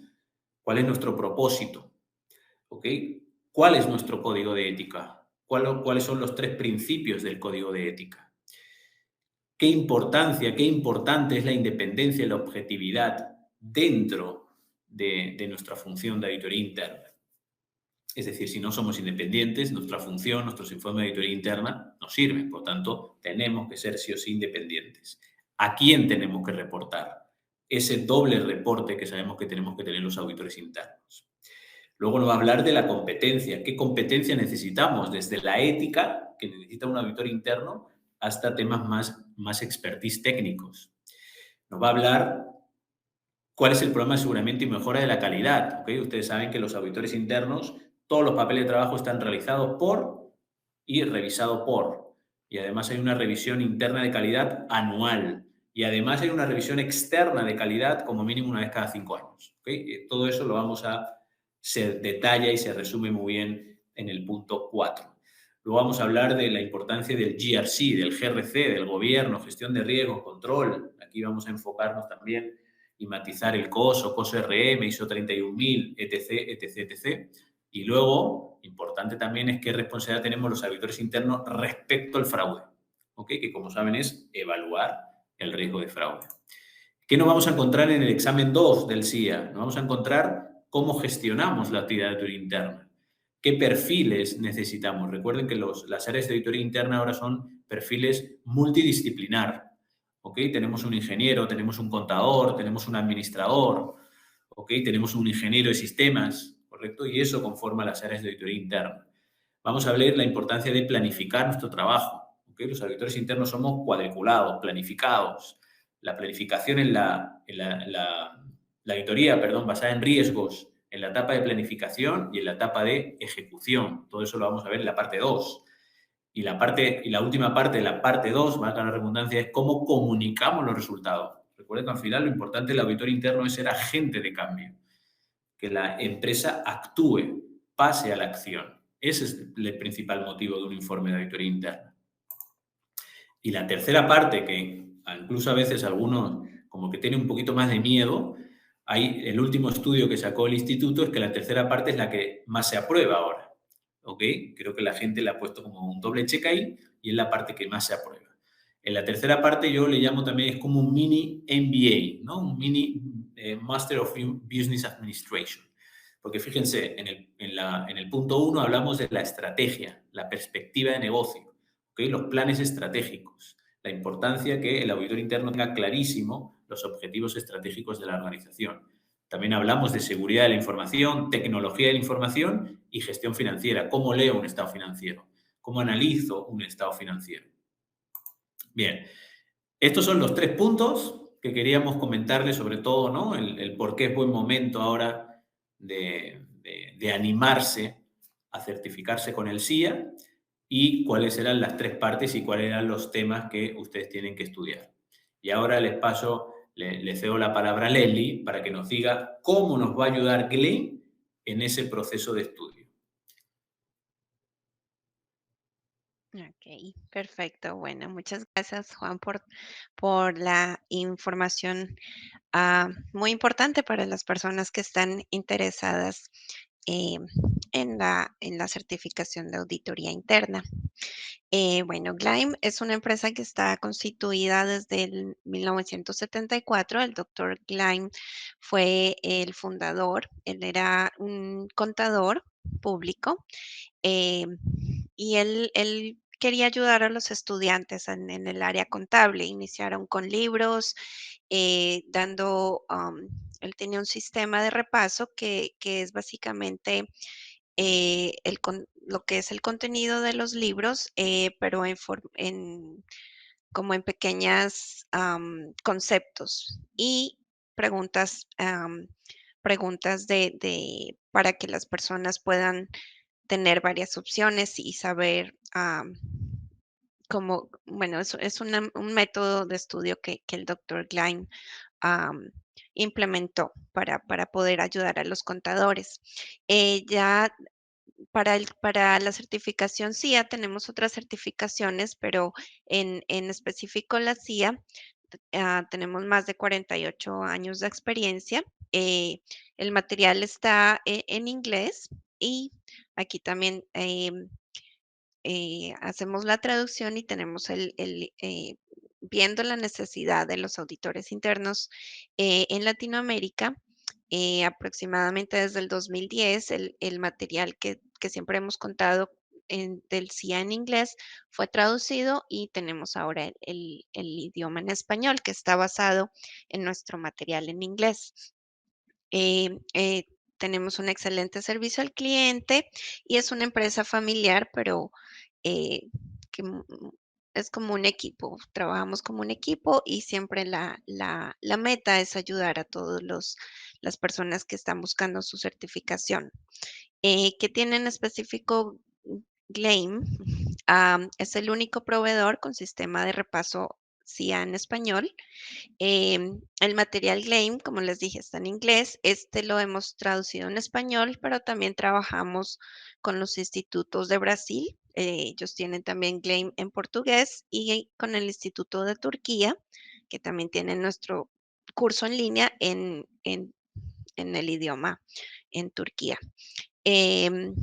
¿Cuál es nuestro propósito? ¿Ok? ¿Cuál es nuestro código de ética? ¿Cuáles son los 3 principios del código de ética? ¿Qué importante es la independencia y la objetividad dentro de nuestra función de auditoría interna? Es decir, si no somos independientes, nuestra función, nuestros informes de auditoría interna no sirven. Por tanto, tenemos que ser sí o sí independientes. ¿A quién tenemos que reportar? Ese doble reporte que sabemos que tenemos que tener los auditores internos. Luego nos va a hablar de la competencia. ¿Qué competencia necesitamos? Desde la ética, que necesita un auditor interno, hasta temas más expertise técnicos. Nos va a hablar cuál es el programa de aseguramiento y mejora de la calidad. ¿Ok? Ustedes saben que los auditores internos, todos los papeles de trabajo están realizados por y revisados por. Y además hay una revisión interna de calidad anual. Y además hay una revisión externa de calidad como mínimo una vez cada 5 años. ¿Ok? Todo eso lo vamos a... se detalla y se resume muy bien en el punto 4. Luego vamos a hablar de la importancia del GRC, del GRC, del gobierno, gestión de riesgos, control. Aquí vamos a enfocarnos también y matizar el COSO, COSO RM, ISO 31000, etc., etc., etc. Y luego, importante también es qué responsabilidad tenemos los auditores internos respecto al fraude, ¿ok? Que como saben es evaluar el riesgo de fraude. ¿Qué nos vamos a encontrar en el examen 2 del CIA? Nos vamos a encontrar cómo gestionamos la actividad de auditoría interna. ¿Qué perfiles necesitamos? Recuerden que las áreas de auditoría interna ahora son perfiles multidisciplinar. ¿Ok? Tenemos un ingeniero, tenemos un contador, tenemos un administrador, ¿ok? Tenemos un ingeniero de sistemas, ¿correcto? Y eso conforma las áreas de auditoría interna. Vamos a ver la importancia de planificar nuestro trabajo. ¿Ok? Los auditores internos somos cuadriculados, planificados. La planificación en la auditoría, basada en riesgos, en la etapa de planificación y en la etapa de ejecución. Todo eso lo vamos a ver en la parte 2. Y la última parte de la parte 2, valga la redundancia, es cómo comunicamos los resultados. Recuerden que al final lo importante del auditor interno es ser agente de cambio. Que la empresa actúe, pase a la acción. Ese es el principal motivo de un informe de auditoría interna. Y la tercera parte, que incluso a veces algunos como que tienen un poquito más de miedo, el último estudio que sacó el instituto es que la tercera parte es la que más se aprueba ahora. ¿Ok? Creo que la gente le ha puesto como un doble check ahí y es la parte que más se aprueba. En la tercera parte yo le llamo también, es como un mini MBA, ¿no? Un mini Master of Business Administration. Porque fíjense, en el punto 1 hablamos de la estrategia, la perspectiva de negocio, ¿okay? Los planes estratégicos, la importancia que el auditor interno tenga clarísimo los objetivos estratégicos de la organización. También hablamos de seguridad de la información, tecnología de la información y gestión financiera. ¿Cómo leo un estado financiero? ¿Cómo analizo un estado financiero? Bien, estos son los 3 puntos que queríamos comentarles, sobre todo, ¿no? El por qué es buen momento ahora de animarse a certificarse con el CIA y cuáles eran las 3 partes y cuáles eran los temas que ustedes tienen que estudiar. Y ahora le cedo la palabra a Leslie para que nos diga cómo nos va a ayudar Glenn en ese proceso de estudio. Ok, perfecto. Bueno, muchas gracias, Juan, por la información muy importante para las personas que están interesadas eh, en la certificación de auditoría interna. Bueno, Gleim es una empresa que está constituida desde el 1974. El doctor Gleim fue el fundador. Él era un contador público eh, y él quería ayudar a los estudiantes en el área contable. Iniciaron con libros, él tenía un sistema de repaso que es básicamente lo que es el contenido de los libros, pero como en pequeñas conceptos y preguntas, preguntas para que las personas puedan tener varias opciones y saber cómo, bueno, es un método de estudio que el doctor Klein am, implementó para poder ayudar a los contadores. Ya para la certificación CIA tenemos otras certificaciones, pero en específico la CIA tenemos más de 48 años de experiencia. El material está en inglés y aquí también hacemos la traducción y tenemos viendo la necesidad de los auditores internos en Latinoamérica, aproximadamente desde el 2010, el material que siempre hemos contado del CIA en inglés fue traducido y tenemos ahora el idioma en español que está basado en nuestro material en inglés. Tenemos un excelente servicio al cliente y es una empresa familiar, pero eh, que es como un equipo. Trabajamos como un equipo y siempre la meta es ayudar a todas las personas que están buscando su certificación. ¿Qué tiene en específico Gleim? Es el único proveedor con sistema de repaso CIA en español. El material Gleim, como les dije, está en inglés. Este lo hemos traducido en español, pero también trabajamos con los institutos de Brasil. Ellos tienen también Gleim en portugués y con el Instituto de Turquía, que también tiene nuestro curso en línea en el idioma en Turquía. Em,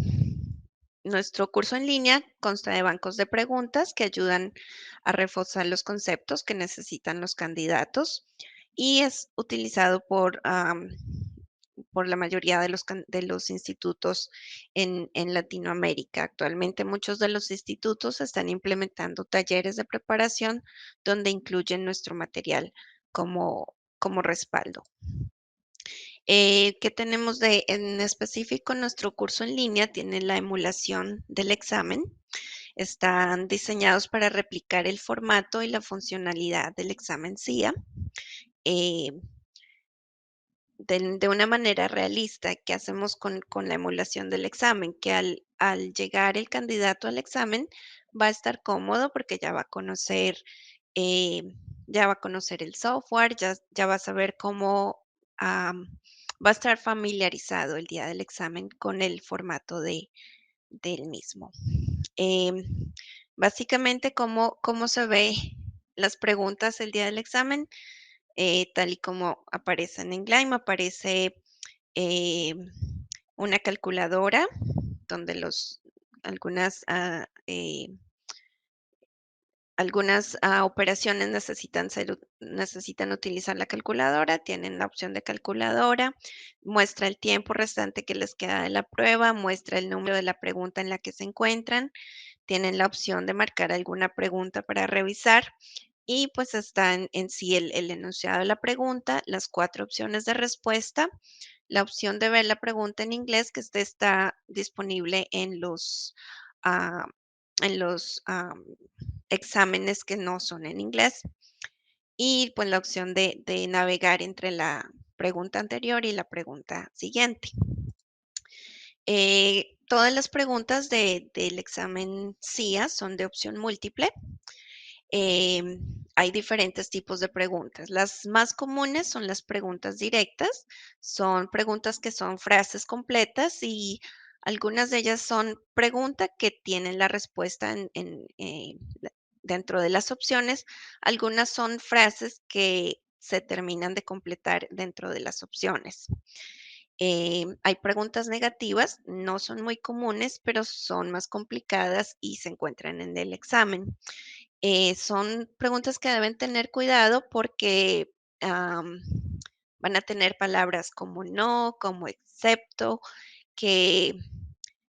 Nuestro curso en línea consta de bancos de preguntas que ayudan a reforzar los conceptos que necesitan los candidatos y es utilizado por la mayoría de de los institutos en Latinoamérica. Actualmente muchos de los institutos están implementando talleres de preparación donde incluyen nuestro material como respaldo. ¿Qué tenemos en específico? Nuestro curso en línea tiene la emulación del examen. Están diseñados para replicar el formato y la funcionalidad del examen CIA eh, de una manera realista. ¿Qué hacemos con la emulación del examen? Que al llegar el candidato al examen va a estar cómodo porque eh, ya va a conocer el software, ya va a saber cómo va a estar familiarizado el día del examen con el formato del mismo. Em, Básicamente, cómo se ve las preguntas el día del examen, tal y como aparecen en Glime, aparece eh, una calculadora donde algunas operaciones necesitan utilizar la calculadora, tienen la opción de calculadora, muestra el tiempo restante que les queda de la prueba, muestra el número de la pregunta en la que se encuentran, tienen la opción de marcar alguna pregunta para revisar y pues está en sí el enunciado de la pregunta, las 4 opciones de respuesta, la opción de ver la pregunta en inglés que está disponible ah, en los exámenes que no son en inglés y pues la opción de navegar entre la pregunta anterior y la pregunta siguiente. Todas las preguntas del examen CIA son de opción múltiple. hay diferentes tipos de preguntas. Las más comunes son las preguntas directas, son preguntas que son frases completas y algunas de ellas son preguntas que tienen la respuesta dentro de las opciones. Algunas son frases que se terminan de completar dentro de las opciones. Hay preguntas negativas, no son muy comunes, pero son más complicadas y se encuentran en el examen. Son preguntas que deben tener cuidado porque van a tener palabras como no, como excepto, que,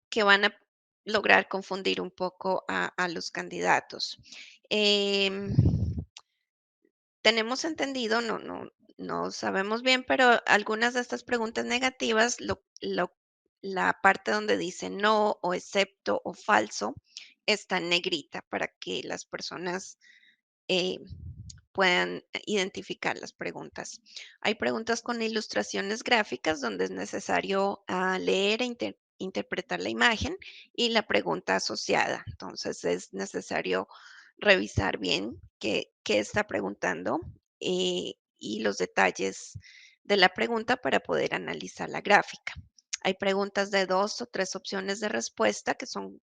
que van a lograr confundir un poco a los candidatos. Em, Tenemos entendido, no sabemos bien, pero algunas de estas preguntas negativas, la parte donde dice no o excepto o falso está en negrita para que las personas eh, puedan identificar las preguntas. Hay preguntas con ilustraciones gráficas donde es necesario leer e interpretar la imagen y la pregunta asociada. Entonces es necesario revisar bien qué está preguntando y los detalles de la pregunta para poder analizar la gráfica. Hay preguntas de 2 o 3 opciones de respuesta que son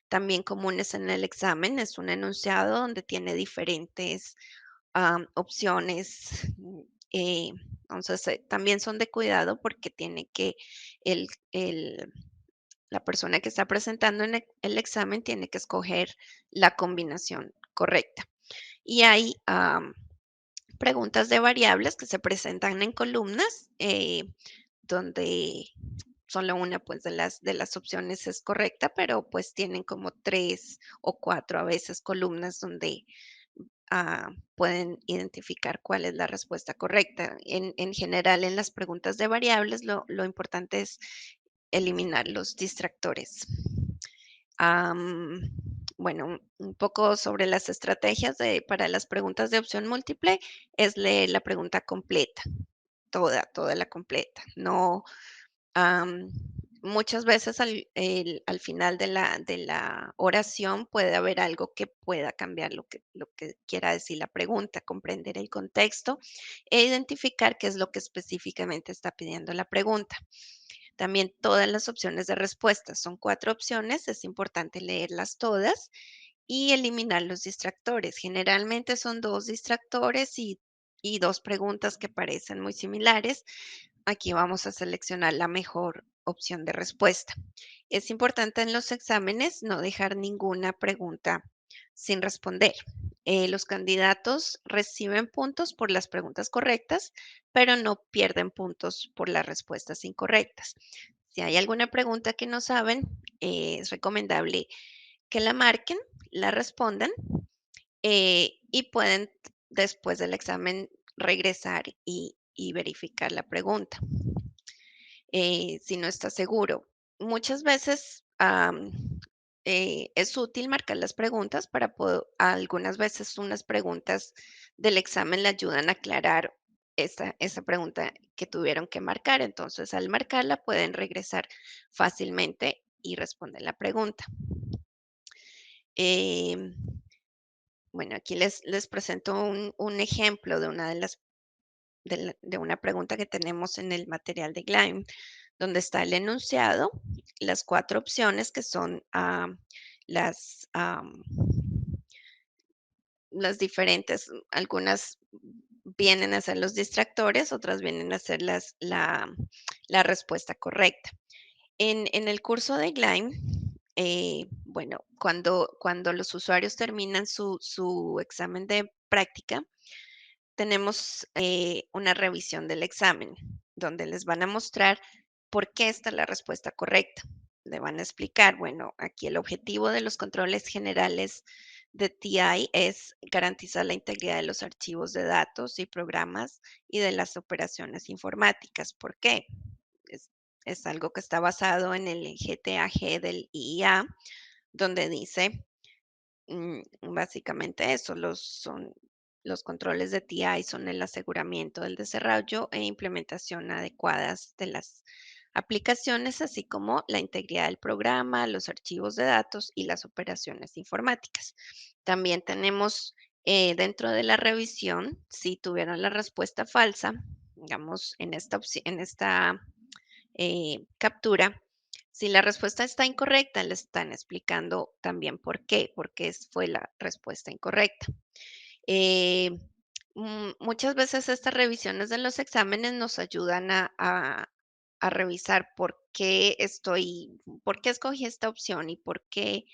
también comunes en el examen. Es un enunciado donde tiene diferentes opciones. eh, entonces, también son de cuidado porque tiene que el, el- la persona que está presentando en el examen tiene que escoger la combinación correcta. Y hay preguntas de variables que se presentan en columnas, donde solo una pues de las opciones es correcta, pero pues tienen como 3 o 4 a veces columnas donde pueden identificar cuál es la respuesta correcta. En general, en las preguntas de variables, lo importante es eliminar los distractores. Am, bueno, un poco sobre las estrategias para las preguntas de opción múltiple es leer la pregunta completa, toda la completa. No, am, muchas veces al final de la oración puede haber algo que pueda cambiar lo que quiera decir la pregunta, comprender el contexto e identificar qué es lo que específicamente está pidiendo la pregunta. También todas las opciones de respuesta. Son 4 opciones, es importante leerlas todas y eliminar los distractores. Generalmente son 2 distractores y 2 preguntas que parecen muy similares. Aquí vamos a seleccionar la mejor opción de respuesta. Es importante en los exámenes no dejar ninguna pregunta sin responder. Los candidatos reciben puntos por las preguntas correctas, pero no pierden puntos por las respuestas incorrectas. Si hay alguna pregunta que no saben, es recomendable que la marquen, la respondan y pueden después del examen regresar y verificar la pregunta si no está seguro. Muchas veces es útil marcar las preguntas para poder, algunas veces unas preguntas del examen le ayudan a aclarar esa pregunta que tuvieron que marcar. Entonces, al marcarla pueden regresar fácilmente y responder la pregunta. Em, bueno, aquí les presento un ejemplo de una pregunta que tenemos en el material de Gleim, donde está el enunciado, las 4 opciones que son las, las diferentes, algunas vienen a ser los distractores, otras vienen a ser la respuesta correcta. En el curso de Gleim, bueno, cuando los usuarios terminan su examen de práctica, tenemos una revisión del examen, donde les van a mostrar por qué esta es la respuesta correcta. Le van a explicar, bueno, aquí el objetivo de los controles generales de TI es garantizar la integridad de los archivos de datos y programas y de las operaciones informáticas. ¿Por qué? Es, es algo que está basado en el GTAG del IIA, donde dice básicamente eso, los controles de TI son el aseguramiento del desarrollo e implementación adecuadas de las aplicaciones, así como la integridad del programa, los archivos de datos y las operaciones informáticas. También tenemos Dentro de la revisión, si tuvieron la respuesta falsa, digamos, en esta captura, si la respuesta está incorrecta, le están explicando también por qué fue la respuesta incorrecta. Eh, Muchas veces estas revisiones de los exámenes nos ayudan a revisar por qué escogí esta opción y por qué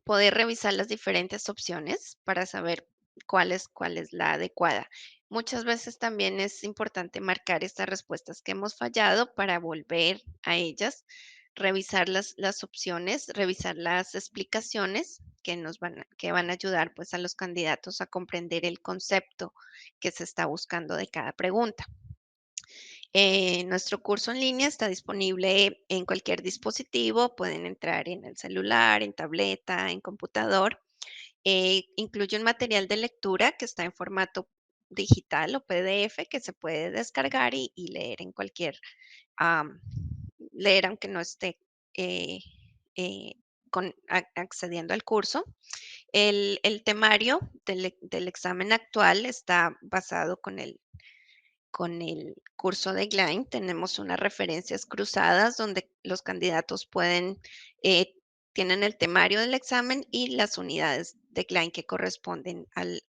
poder revisar las diferentes opciones para saber cuál es la adecuada. Muchas veces también es importante marcar estas respuestas que hemos fallado para volver a ellas, revisar las opciones, revisar las explicaciones que van a ayudar pues a los candidatos a comprender el concepto que se está buscando de cada pregunta. Nuestro curso en línea está disponible en cualquier dispositivo, pueden entrar en el celular, en tableta, en computador. Incluye un material de lectura que está en formato digital o PDF que se puede descargar y leer en am, leer aunque no esté eh, eh, accediendo al curso. El temario del examen actual está basado con el curso de Gleim. Tenemos unas referencias cruzadas donde los candidatos eh, tienen el temario del examen y las unidades de Gleim que corresponden al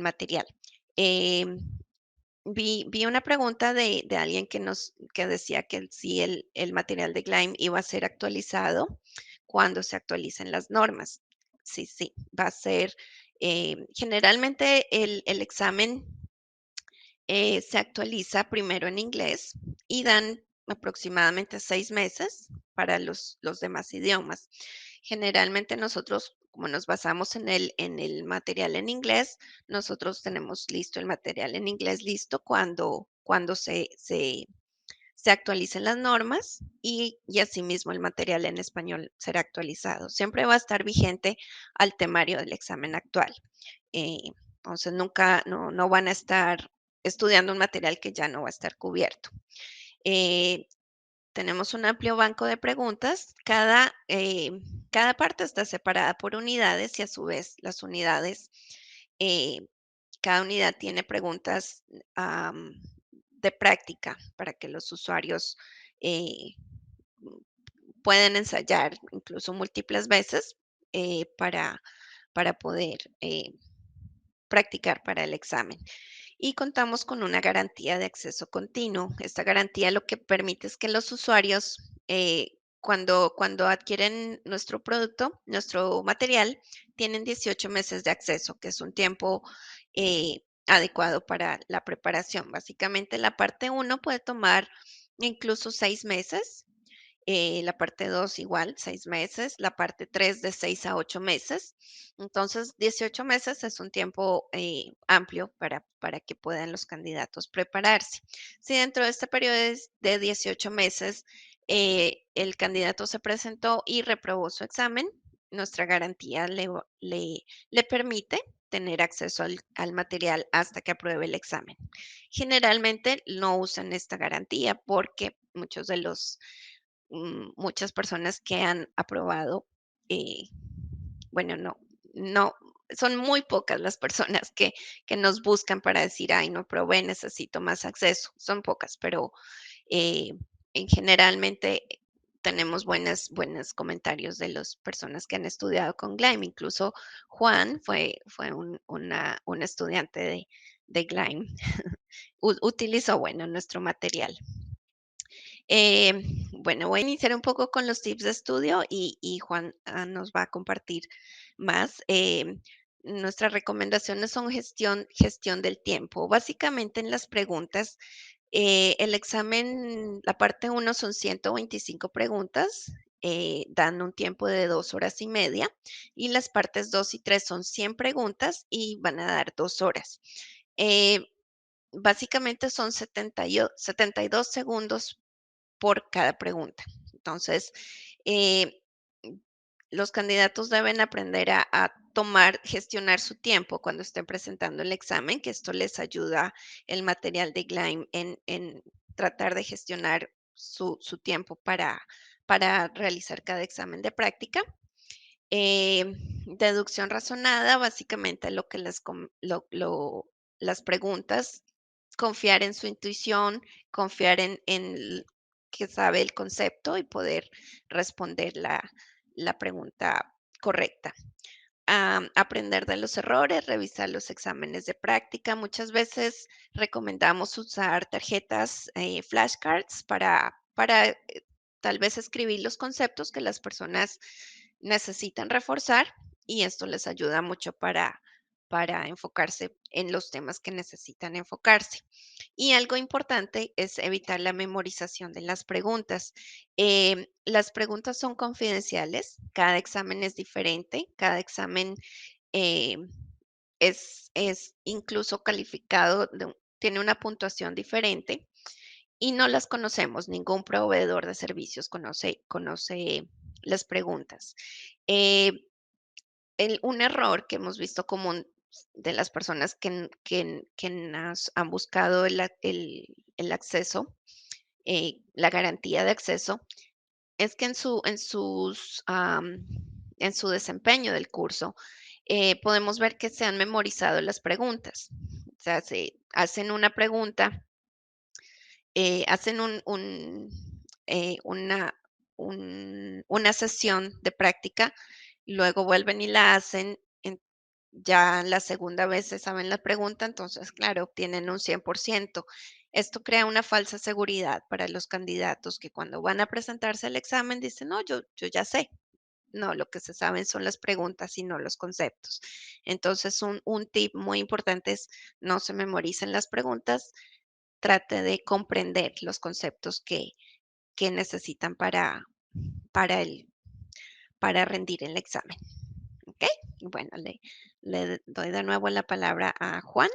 material. Em, vi una pregunta de alguien que decía que si el material de Gleim iba a ser actualizado cuando se actualicen las normas. Sí, sí, va a ser, generalmente el examen se actualiza primero en inglés y dan aproximadamente 6 meses para los demás idiomas. Generalmente nosotros, como nos basamos en el material en inglés, nosotros tenemos listo el material en inglés listo cuando se actualicen las normas y asimismo el material en español será actualizado. Siempre va a estar vigente al temario del examen actual. Eh, entonces, nunca, no van a estar estudiando un material que ya no va a estar cubierto. Eh, Tenemos un amplio banco de preguntas. Cada parte está separada por unidades y a su vez las unidades, eh, cada unidad tiene preguntas de práctica para que los usuarios eh, pueden ensayar incluso múltiples veces para poder practicar para el examen. Y contamos con una garantía de acceso continuo. Esta garantía lo que permite es que los usuarios, cuando adquieren nuestro producto, nuestro material, tienen 18 meses de acceso, que es un tiempo adecuado para la preparación. Básicamente, la parte uno puede tomar incluso 6 meses, la parte 2 igual, 6 meses, la parte 3 de 6 a 8 meses. Entonces, 18 meses es un tiempo amplio para que puedan los candidatos prepararse. Si dentro de este periodo de 18 meses el candidato se presentó y reprobó su examen, nuestra garantía le permite tener acceso al material hasta que apruebe el examen. Generalmente no usan esta garantía porque muchas personas que han aprobado, eh, bueno, no, son muy pocas las personas que nos buscan para decir, ay, no aprobé, necesito más acceso. Son pocas, pero eh, generalmente tenemos buenos comentarios de las personas que han estudiado con Gleim. Incluso Juan fue un estudiante de Gleim. Utilizó, bueno, nuestro material. Eh, bueno, voy a iniciar un poco con los tips de estudio y Juan nos va a compartir más. Nuestras recomendaciones son gestión del tiempo. Básicamente en las preguntas, el examen, la parte uno son 125 preguntas, dan un tiempo de 2 horas y media y las partes 2 y 3 son 100 preguntas y van a dar 2 horas. Eh, Básicamente son 72 segundos por cada pregunta. Entonces, eh, los candidatos deben aprender a gestionar su tiempo cuando estén presentando el examen, que esto les ayuda el material de Gleim en tratar de gestionar su tiempo para realizar cada examen de práctica. Deducción razonada, básicamente lo que las preguntas, confiar en su intuición, confiar en que sabe el concepto y poder responder la pregunta correcta. Aprender de los errores, revisar los exámenes de práctica. Muchas veces recomendamos usar tarjetas, flashcards para tal vez escribir los conceptos que las personas necesitan reforzar y esto les ayuda mucho para enfocarse en los temas que necesitan enfocarse. Y algo importante es evitar la memorización de las preguntas. Las preguntas son confidenciales, cada examen es diferente, cada examen eh, es incluso calificado, tiene una puntuación diferente y no las conocemos, ningún proveedor de servicios conoce las preguntas. Eh, un error que hemos visto común de las personas que han buscado el acceso, la garantía de acceso, es que en su desempeño del curso, podemos ver que se han memorizado las preguntas. O sea, se hacen una pregunta, hacen una sesión de práctica, luego vuelven y la hacen, ya la segunda vez se saben la pregunta, entonces, claro, obtienen un 100%. Esto crea una falsa seguridad para los candidatos que cuando van a presentarse al examen dicen, no, yo ya sé. No, lo que se saben son las preguntas y no los conceptos. Entonces, un tip muy importante es no se memoricen las preguntas, trate de comprender los conceptos que necesitan para, el, para rendir el examen. ¿Ok? Bueno, le doy de nuevo la palabra a Juan.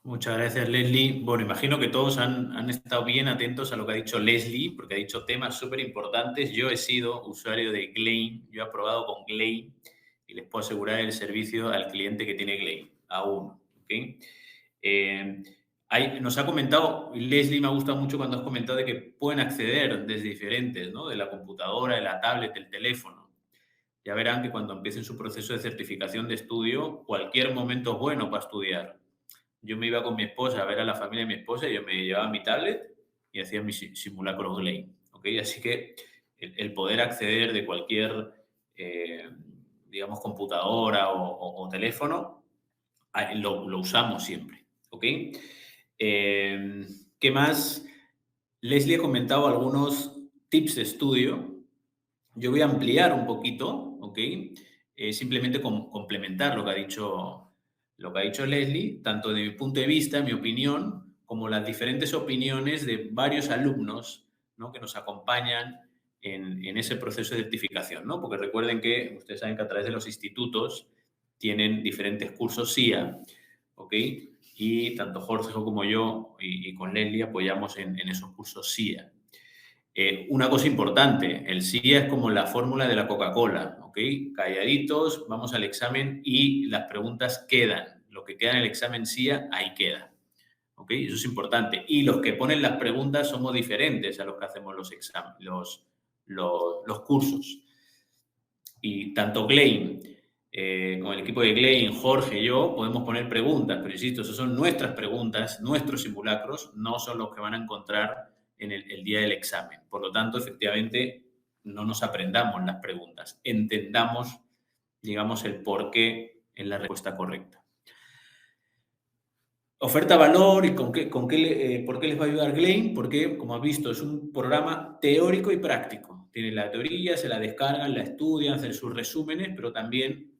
Muchas gracias, Leslie. Bueno, imagino que todos han estado bien atentos a lo que ha dicho Leslie, porque ha dicho temas súper importantes. Yo he sido usuario de Glein, yo he probado con Glein y les puedo asegurar el servicio al cliente que tiene Glein, a uno. ¿Okay? Nos ha comentado, Leslie, me ha gustado mucho cuando has comentado de que pueden acceder desde diferentes, ¿no? De la computadora, de la tablet, del teléfono. Ya verán que cuando empiecen su proceso de certificación de estudio, cualquier momento es bueno para estudiar. Yo me iba con mi esposa a ver a la familia de mi esposa y yo me llevaba mi tablet y hacía mis simulacros Glein. ¿Okay? Así que el poder acceder de cualquier, eh, digamos, computadora o teléfono, lo usamos siempre. ¿Ok? ¿Qué más? Leslie ha comentado algunos tips de estudio. Yo voy a ampliar un poquito, ¿ok? Simplemente complementar lo que ha dicho Leslie, tanto de mi punto de vista, mi opinión, como las diferentes opiniones de varios alumnos, ¿no? Que nos acompañan en ese proceso de certificación, ¿no? Porque recuerden que ustedes saben que a través de los institutos tienen diferentes cursos SIA, ¿ok? Y tanto Jorge como yo y con Leslie apoyamos en esos cursos SIA. Una cosa importante, el SIA es como la fórmula de la Coca-Cola, ¿ok? Calladitos, vamos al examen y las preguntas quedan. Lo que queda en el examen SIA, ahí queda, ¿ok? Eso es importante. Y los que ponen las preguntas somos diferentes a los que hacemos los exámenes, los cursos. Y tanto Glein, con el equipo de Glein, Jorge y yo, podemos poner preguntas, pero insisto, esas son nuestras preguntas, nuestros simulacros, no son los que van a encontrar en el día del examen. Por lo tanto, efectivamente, no nos aprendamos las preguntas, entendamos, digamos, el por qué en la respuesta correcta. Oferta valor y por qué les va a ayudar Glein, porque, como has visto, es un programa teórico y práctico. Tienen la teoría, se la descargan, la estudian, hacen sus resúmenes, pero también,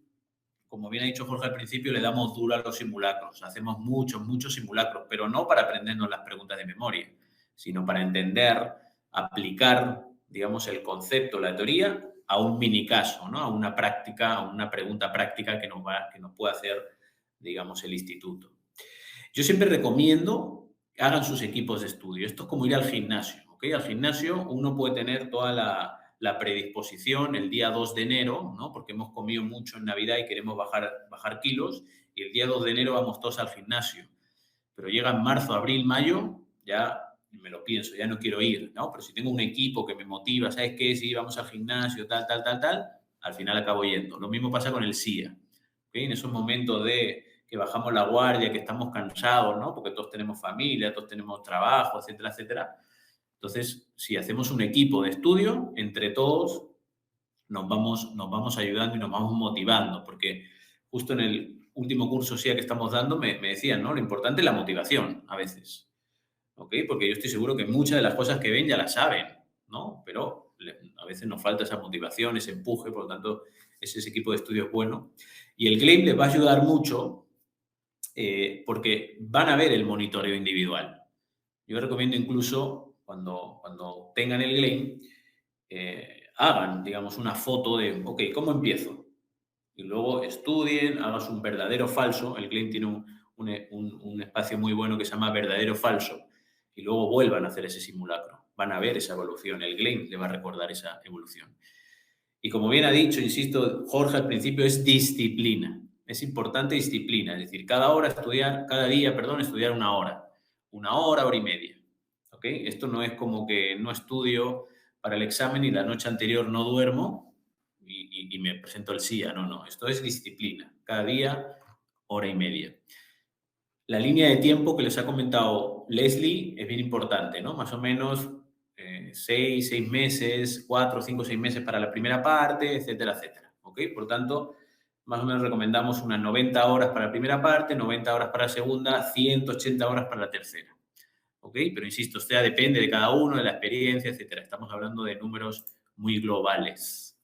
como bien ha dicho Jorge al principio, le damos duro a los simulacros. Hacemos muchos simulacros, pero no para aprendernos las preguntas de memoria, sino para entender, aplicar, digamos, el concepto, la teoría, a un mini caso, ¿no? A una práctica, a una pregunta práctica que nos puede hacer, digamos, el instituto. Yo siempre recomiendo que hagan sus equipos de estudio. Esto es como ir al gimnasio, ¿ok? Al gimnasio uno puede tener toda la predisposición el día 2 de enero, ¿no? Porque hemos comido mucho en Navidad y queremos bajar kilos, y el día 2 de enero vamos todos al gimnasio. Pero llega en marzo, abril, mayo, ya me lo pienso, ya no quiero ir, ¿no? Pero si tengo un equipo que me motiva, ¿sabes qué? Si vamos al gimnasio, tal, tal, tal, tal, al final acabo yendo. Lo mismo pasa con el SIA. ¿Okay? En esos momentos de que bajamos la guardia, que estamos cansados, ¿no? Porque todos tenemos familia, todos tenemos trabajo, etcétera, etcétera. Entonces, si hacemos un equipo de estudio, entre todos nos vamos ayudando y nos vamos motivando, porque justo en el último curso SIA que estamos dando me decían, ¿no? Lo importante es la motivación a veces, ¿ok? Porque yo estoy seguro que muchas de las cosas que ven ya las saben, ¿no? Pero a veces nos falta esa motivación, ese empuje, por lo tanto, ese equipo de estudio es bueno. Y el claim les va a ayudar mucho porque van a ver el monitoreo individual. Yo recomiendo incluso cuando tengan el claim, hagan, digamos, una foto de, ok, ¿cómo empiezo? Y luego estudien, hagas un verdadero falso. El claim tiene un espacio muy bueno que se llama verdadero falso. Y luego vuelvan a hacer ese simulacro. Van a ver esa evolución. El claim le va a recordar esa evolución. Y como bien ha dicho, insisto, Jorge al principio, es disciplina. Es importante disciplina. Es decir, cada día, estudiar una hora y media. ¿Ok? Esto no es como que no estudio para el examen y la noche anterior no duermo y me presento el SIA. No, no. Esto es disciplina. Cada día, hora y media. La línea de tiempo que les ha comentado Leslie es bien importante, ¿no? Más o menos 6 meses, 4, 5, 6 meses para la primera parte, etcétera, etcétera. ¿Ok? Por tanto, más o menos recomendamos unas 90 horas para la primera parte, 90 horas para la segunda, 180 horas para la tercera. ¿Ok? Pero insisto, esto ya depende de cada uno, de la experiencia, etcétera. Estamos hablando de números muy globales.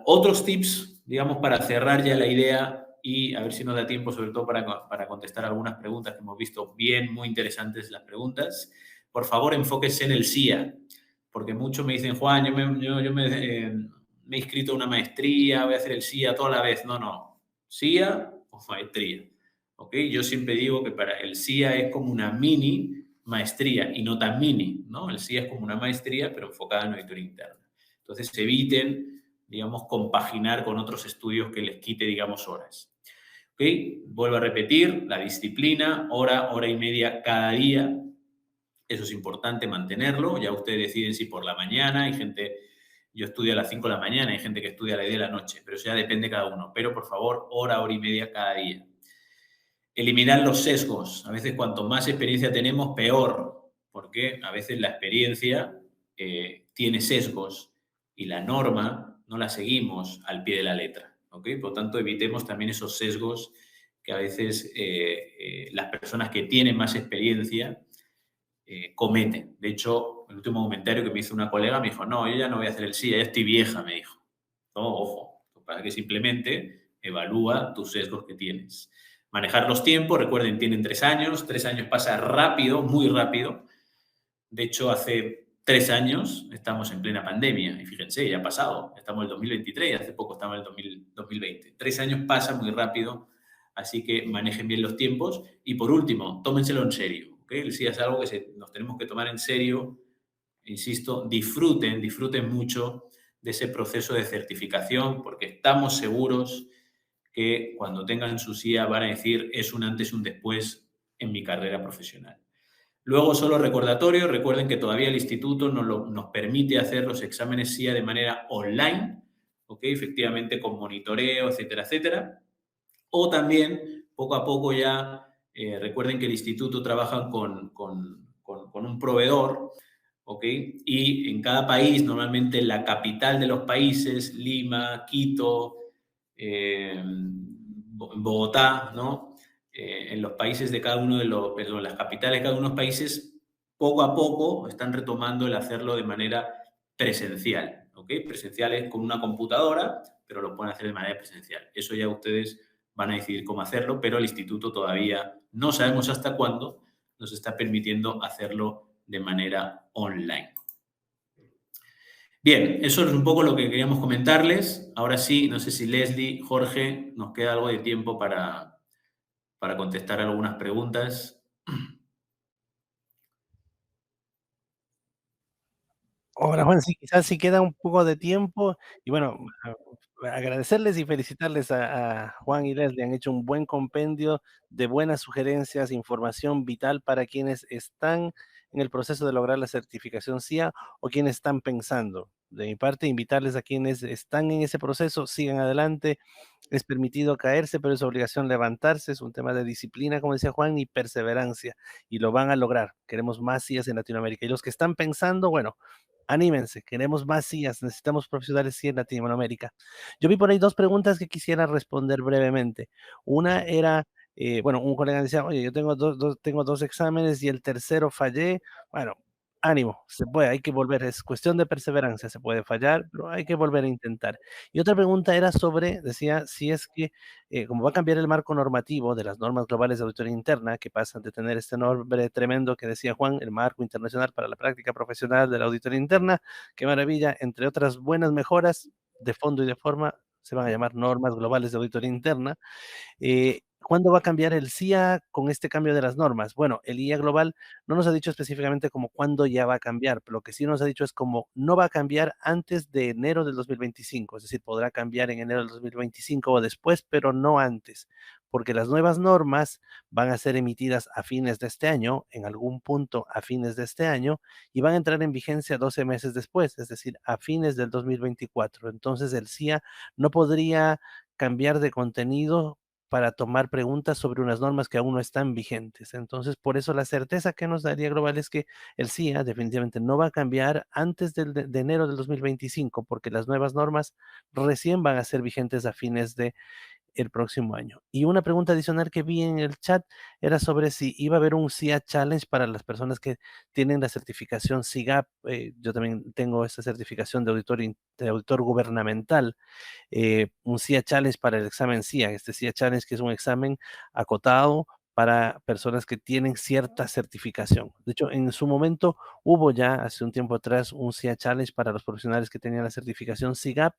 Otros tips, digamos, para cerrar ya la idea y a ver si nos da tiempo, sobre todo para contestar algunas preguntas que hemos visto bien, muy interesantes las preguntas. Por favor, enfóquese en el SIA, porque muchos me dicen, Juan, yo me he inscrito a una maestría, voy a hacer el SIA toda la vez. No, no. SIA o maestría. ¿Ok? Yo siempre digo que para el SIA es como una mini maestría y no tan mini, ¿no? El SIA es como una maestría, pero enfocada en auditoría interna. Entonces, eviten, digamos, compaginar con otros estudios que les quite, digamos, horas. ¿Ok? Vuelvo a repetir, la disciplina, hora y media cada día. Eso es importante mantenerlo. Ya ustedes deciden si por la mañana, hay gente, yo estudio a las 5 de la mañana, hay gente que estudia a las 10 de la noche, pero eso ya depende de cada uno. Pero, por favor, hora y media cada día. Eliminar los sesgos. A veces cuanto más experiencia tenemos, peor, porque a veces la experiencia tiene sesgos y la norma no la seguimos al pie de la letra. ¿Okay? Por lo tanto, evitemos también esos sesgos que a veces las personas que tienen más experiencia cometen. De hecho, el último comentario que me hizo una colega me dijo, no, yo ya no voy a hacer el SIA, ya estoy vieja, me dijo. No, ojo, para que simplemente evalúa tus sesgos que tienes. Manejar los tiempos, recuerden, tienen 3 años. 3 años pasa rápido, muy rápido. De hecho, hace 3 años estamos en plena pandemia. Y fíjense, ya ha pasado. Estamos en el 2023 y hace poco estamos en el 2020. 3 años pasa muy rápido, así que manejen bien los tiempos. Y por último, tómenselo en serio. ¿Okay? Sí, es algo que nos tenemos que tomar en serio. Insisto, disfruten mucho de ese proceso de certificación, porque estamos seguros que cuando tengan su SIA van a decir es un antes y un después en mi carrera profesional. Luego, solo recordatorio, recuerden que todavía el instituto nos permite hacer los exámenes SIA de manera online, ¿ok? Efectivamente con monitoreo, etcétera, etcétera. O también, poco a poco ya, recuerden que el instituto trabaja con un proveedor, ¿ok? Y en cada país, normalmente la capital de los países, Lima, Quito, Bogotá, ¿no? En los países de cada uno de los, perdón, las capitales de cada uno de los países, poco a poco están retomando el hacerlo de manera presencial, ¿ok? Presencial es con una computadora, pero lo pueden hacer de manera presencial. Eso ya ustedes van a decidir cómo hacerlo, pero el instituto todavía no sabemos hasta cuándo nos está permitiendo hacerlo de manera online. Bien, eso es un poco lo que queríamos comentarles. Ahora sí, no sé si Leslie, Jorge, nos queda algo de tiempo para contestar algunas preguntas. Ahora, Juan, sí, quizás sí queda un poco de tiempo y bueno, agradecerles y felicitarles a Juan y Leslie, han hecho un buen compendio de buenas sugerencias, información vital para quienes están en el proceso de lograr la certificación CIA o quienes están pensando. De mi parte, invitarles a quienes están en ese proceso, sigan adelante. Es permitido caerse, pero es obligación levantarse. Es un tema de disciplina, como decía Juan, y perseverancia. Y lo van a lograr. Queremos más CIAs en Latinoamérica. Y los que están pensando, bueno, anímense. Queremos más CIAs. Necesitamos profesionales CIA en Latinoamérica. Yo vi por ahí dos preguntas que quisiera responder brevemente. Una era, bueno, un colega decía, oye, yo tengo dos exámenes y el tercero fallé. Bueno, ánimo, se puede, hay que volver, es cuestión de perseverancia, se puede fallar, pero hay que volver a intentar. Y otra pregunta era sobre, decía, si es que, como va a cambiar el marco normativo de las normas globales de auditoría interna, que pasan de tener este nombre tremendo que decía Juan, el marco internacional para la práctica profesional de la auditoría interna, qué maravilla, entre otras buenas mejoras de fondo y de forma, se van a llamar normas globales de auditoría interna. ¿Cuándo va a cambiar el CIA con este cambio de las normas? Bueno, el IA global no nos ha dicho específicamente como cuándo ya va a cambiar, pero lo que sí nos ha dicho es como no va a cambiar antes de enero del 2025, es decir, podrá cambiar en enero del 2025 o después, pero no antes, porque las nuevas normas van a ser emitidas a fines de este año, en algún punto a fines de este año, y van a entrar en vigencia 12 meses después, es decir, a fines del 2024. Entonces el CIA no podría cambiar de contenido para tomar preguntas sobre unas normas que aún no están vigentes. Entonces, por eso la certeza que nos daría Global es que el CIA definitivamente no va a cambiar antes de enero del 2025, porque las nuevas normas recién van a ser vigentes a fines de el próximo año. Y una pregunta adicional que vi en el chat era sobre si iba a haber un CIA Challenge para las personas que tienen la certificación SIGAP. Yo también tengo esa certificación de auditor gubernamental, un CIA Challenge para el examen CIA. Este CIA Challenge que es un examen acotado para personas que tienen cierta certificación. De hecho, en su momento hubo ya hace un tiempo atrás un CIA Challenge para los profesionales que tenían la certificación SIGAP,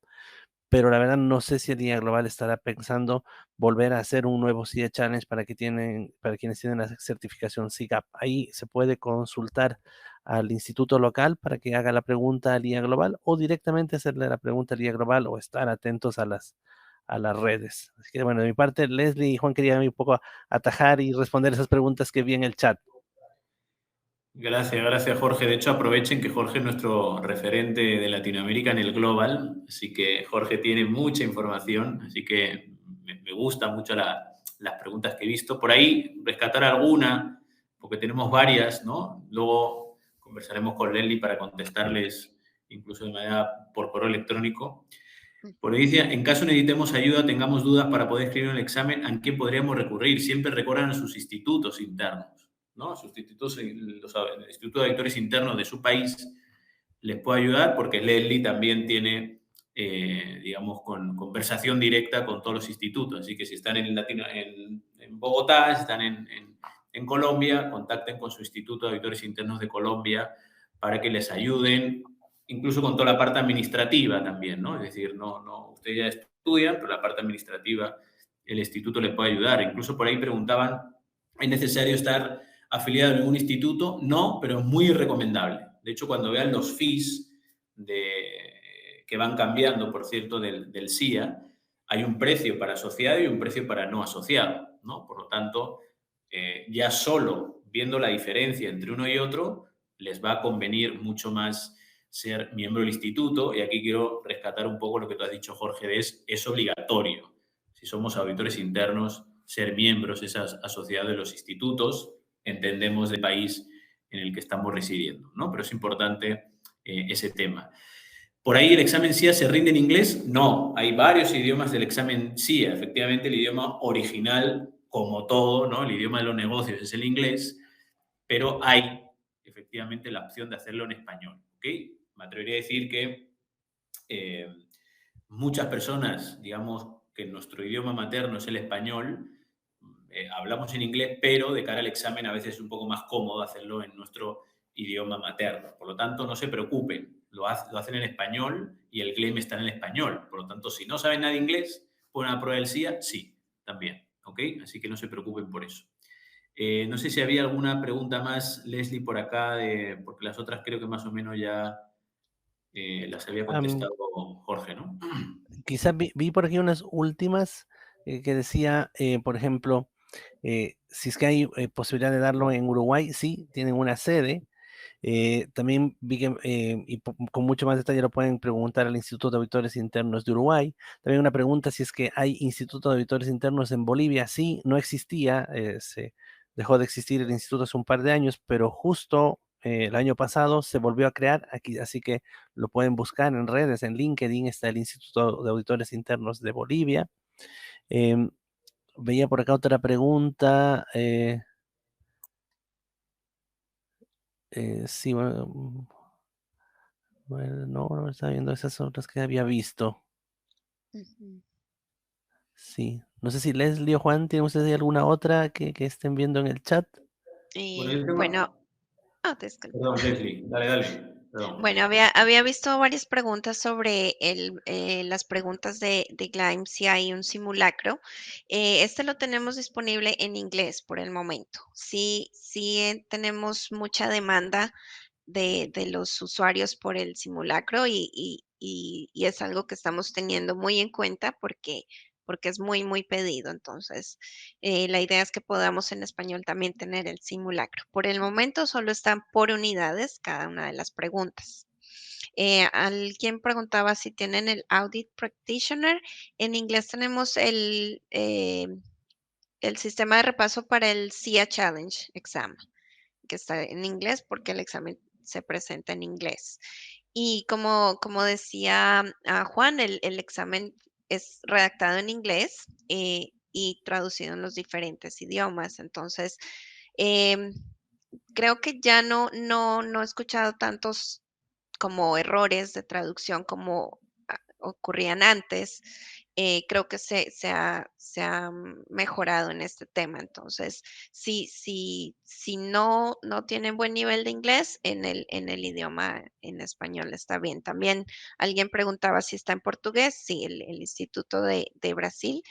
pero la verdad no sé si el Día Global estará pensando volver a hacer un nuevo CIA Challenge para quienes tienen la certificación SIGAP. Ahí se puede consultar al instituto local para que haga la pregunta al IA Global o directamente hacerle la pregunta al IA Global o estar atentos a las redes. Así que bueno, de mi parte, Leslie y Juan querían un poco atajar y responder esas preguntas que vi en el chat. Gracias Jorge. De hecho, aprovechen que Jorge es nuestro referente de Latinoamérica en el Global, así que Jorge tiene mucha información, así que me gustan mucho las preguntas que he visto. Por ahí, rescatar alguna, porque tenemos varias, ¿no? Luego conversaremos con Leslie para contestarles incluso de manera por correo electrónico. Por ahí dice, en caso necesitemos ayuda, tengamos dudas para poder escribir el examen, ¿a quién podríamos recurrir? Siempre recorran a sus institutos internos, ¿no? Sus institutos, el Instituto de Auditores Internos de su país les puede ayudar porque Leslie también tiene, digamos, conversación directa con todos los institutos. Así que si están en Bogotá, si están en Colombia, contacten con su Instituto de Auditores Internos de Colombia para que les ayuden incluso con toda la parte administrativa también, ¿no? Es decir, ustedes ya estudian, pero la parte administrativa el instituto les puede ayudar. Incluso por ahí preguntaban, ¿es necesario estar afiliado en algún instituto? No, pero es muy recomendable. De hecho, cuando vean los fees que van cambiando, por cierto, del CIA, hay un precio para asociado y un precio para no asociado, ¿no? Por lo tanto, ya solo viendo la diferencia entre uno y otro, les va a convenir mucho más ser miembro del instituto. Y aquí quiero rescatar un poco lo que tú has dicho, Jorge, es obligatorio. Si somos auditores internos, ser miembros, esas asociados de los institutos, entendemos del país en el que estamos residiendo, ¿no? Pero es importante ese tema. ¿Por ahí el examen CIA se rinde en inglés? No, hay varios idiomas del examen CIA. Efectivamente, el idioma original, como todo, ¿no? El idioma de los negocios es el inglés, pero hay efectivamente la opción de hacerlo en español, ¿ok? Me atrevería a decir que muchas personas, digamos, que nuestro idioma materno es el español, hablamos en inglés, pero de cara al examen a veces es un poco más cómodo hacerlo en nuestro idioma materno. Por lo tanto, no se preocupen, lo hacen en español y el claim está en el español. Por lo tanto, si no saben nada de inglés, ¿pueden aprobar el CIA? Sí, también, ¿ok? Así que no se preocupen por eso. No sé si había alguna pregunta más, Leslie, por acá, porque las otras creo que más o menos ya las había contestado Jorge, ¿no? Quizás vi por aquí unas últimas que decía, por ejemplo, si es que hay posibilidad de darlo en Uruguay, sí, tienen una sede. También vi que, con mucho más detalle lo pueden preguntar al Instituto de Auditores Internos de Uruguay. También una pregunta si es que hay Instituto de Auditores Internos en Bolivia. Sí, no existía, se dejó de existir el instituto hace un par de años, pero justo el año pasado se volvió a crear aquí, así que lo pueden buscar en redes, en LinkedIn está el Instituto de Auditores Internos de Bolivia. Em, Veía por acá otra pregunta. Sí, bueno, no, no estaba viendo esas otras que había visto. Ujú. Sí. No sé si Leslie o Juan, ¿tienen ustedes alguna otra que estén viendo en el chat? Bueno, yo Bueno, tengo... disculpa. Perdón, Leslie, dale, dale. Perdón. Bueno, había visto varias preguntas sobre las preguntas de Gleim, si hay un simulacro. Este lo tenemos disponible en inglés por el momento. Sí, sí, tenemos mucha demanda de los usuarios por el simulacro y es algo que estamos teniendo muy en cuenta porque es muy, muy pedido. Entonces, la idea es que podamos en español también tener el simulacro. Por el momento solo están por unidades cada una de las preguntas. Alguien preguntaba si tienen el Audit Practitioner. En inglés tenemos el sistema de repaso para el SIA Challenge Exam, que está en inglés porque el examen se presenta en inglés. Y como decía Juan, el examen es redactado en inglés y traducido en los diferentes idiomas. Entonces, em, creo que ya no he escuchado tantos como errores de traducción como ocurrían antes. Creo que se ha mejorado en este tema. Entonces, si no tienen buen nivel de inglés, en el idioma en español está bien. También alguien preguntaba si está en portugués. Sí, el Instituto de Brasil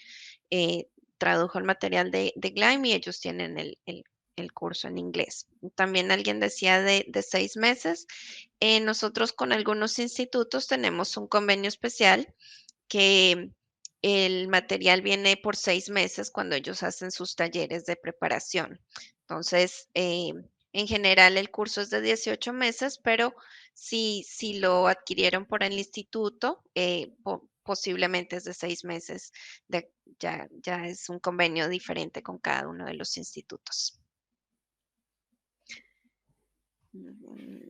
eh, tradujo el material de Gleim y ellos tienen el curso en inglés. También alguien decía de 6 meses. Nosotros con algunos institutos tenemos un convenio especial que el material viene por 6 meses cuando ellos hacen sus talleres de preparación. Entonces, en general el curso es de 18 meses, pero si lo adquirieron por el instituto, posiblemente es de 6 meses. Ya es un convenio diferente con cada uno de los institutos. Mm,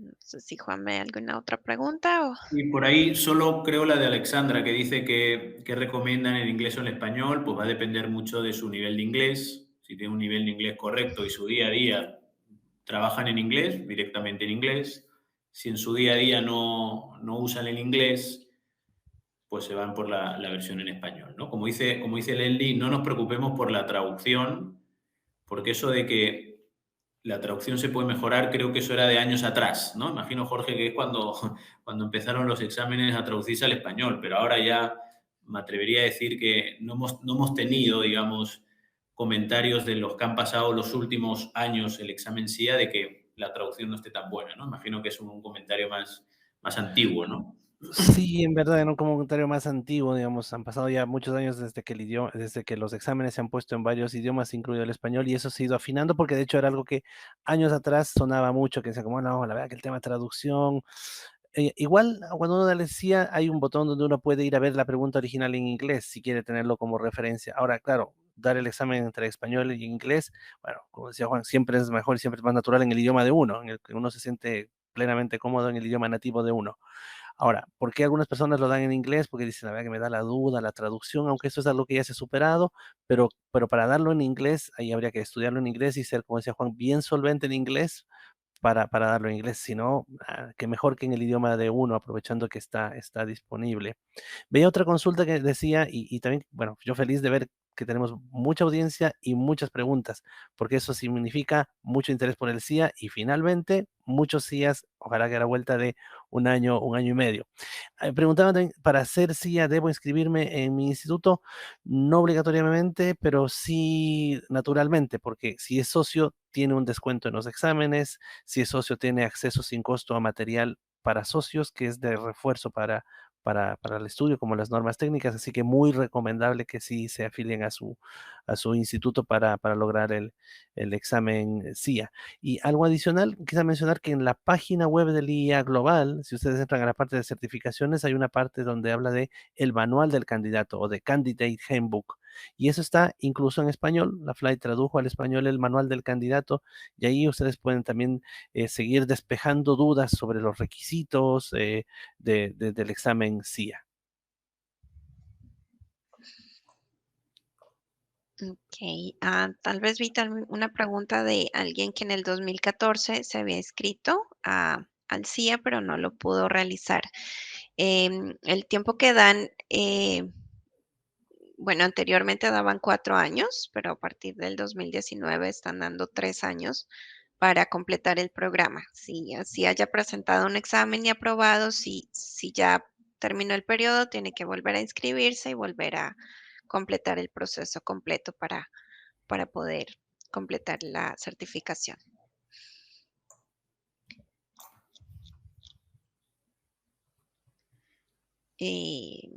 No sé si Juan me alguna otra pregunta o... Y por ahí solo creo la de Alexandra, que dice que recomiendan el inglés o el español, pues va a depender mucho de su nivel de inglés. Si tiene un nivel de inglés correcto y su día a día trabajan en inglés, directamente en inglés. Si en su día a día no usan el inglés, pues se van por la versión en español, ¿no? Como dice Leslie, no nos preocupemos por la traducción, porque eso de que la traducción se puede mejorar, creo que eso era de años atrás, ¿no? Imagino, Jorge, que es cuando empezaron los exámenes a traducirse al español, pero ahora ya me atrevería a decir que no hemos tenido, digamos, comentarios de los que han pasado los últimos años el examen SIA de que la traducción no esté tan buena, ¿no? Imagino que es un comentario más antiguo, ¿no? Sí, en verdad, en un comentario más antiguo, digamos, han pasado ya muchos años desde que los exámenes se han puesto en varios idiomas, incluido el español, y eso se ha ido afinando, porque de hecho era algo que años atrás sonaba mucho, que decía como, no, la verdad que el tema de traducción, igual cuando uno le decía, hay un botón donde uno puede ir a ver la pregunta original en inglés, si quiere tenerlo como referencia. Ahora, claro, dar el examen entre español y inglés, bueno, como decía Juan, siempre es mejor y siempre es más natural en el idioma de uno, en el que uno se siente plenamente cómodo en el idioma nativo de uno. Ahora, ¿por qué algunas personas lo dan en inglés? Porque dicen, la verdad que me da la duda, la traducción, aunque eso es algo que ya se ha superado, pero para darlo en inglés, ahí habría que estudiarlo en inglés y ser, como decía Juan, bien solvente en inglés para darlo en inglés. Si no, que mejor que en el idioma de uno, aprovechando que está disponible. Veía otra consulta que decía, y también, bueno, yo feliz de ver que tenemos mucha audiencia y muchas preguntas, porque eso significa mucho interés por el CIA y finalmente muchos CIAs, ojalá que a la vuelta de un año y medio. Preguntaban también, para ser CIA, ¿debo inscribirme en mi instituto? No obligatoriamente, pero sí naturalmente, porque si es socio, tiene un descuento en los exámenes, si es socio, tiene acceso sin costo a material para socios, que es de refuerzo para el estudio, como las normas técnicas, así que muy recomendable que sí se afilien a su instituto para lograr el examen CIA. Y algo adicional, quisiera mencionar que en la página web del IA Global, si ustedes entran a la parte de certificaciones, hay una parte donde habla de el manual del candidato o de Candidate Handbook. Y eso está incluso en español. La FLY tradujo al español el manual del candidato y ahí ustedes pueden también seguir despejando dudas sobre los requisitos del examen CIA. Ok, tal vez vi una pregunta de alguien que en el 2014 se había inscrito al CIA, pero no lo pudo realizar. El tiempo que dan, bueno, anteriormente daban 4 años, pero a partir del 2019 están dando 3 años para completar el programa. Si así haya presentado un examen y aprobado, si ya terminó el periodo, tiene que volver a inscribirse y volver a completar el proceso completo para poder completar la certificación. Y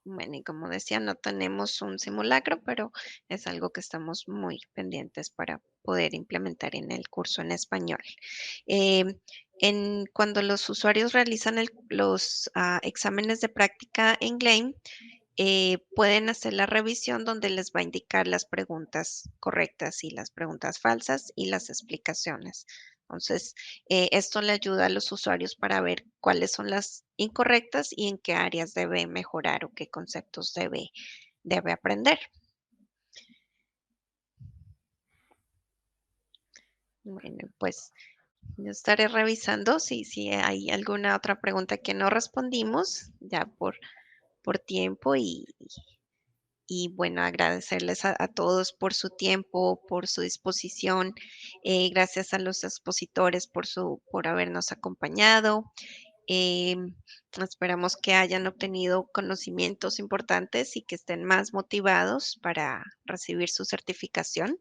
bueno, y como decía, no tenemos un simulacro, pero es algo que estamos muy pendientes para poder implementar en el curso en español. Em, cuando los usuarios realizan los exámenes de práctica en Gleim, pueden hacer la revisión donde les va a indicar las preguntas correctas y las preguntas falsas y las explicaciones. Entonces, esto le ayuda a los usuarios para ver cuáles son las incorrectas y en qué áreas debe mejorar o qué conceptos debe aprender. Bueno, pues yo estaré revisando si hay alguna otra pregunta que no respondimos ya por tiempo y bueno, agradecerles a todos por su tiempo, por su disposición. Gracias a los expositores por habernos acompañado. Esperamos que hayan obtenido conocimientos importantes y que estén más motivados para recibir su certificación.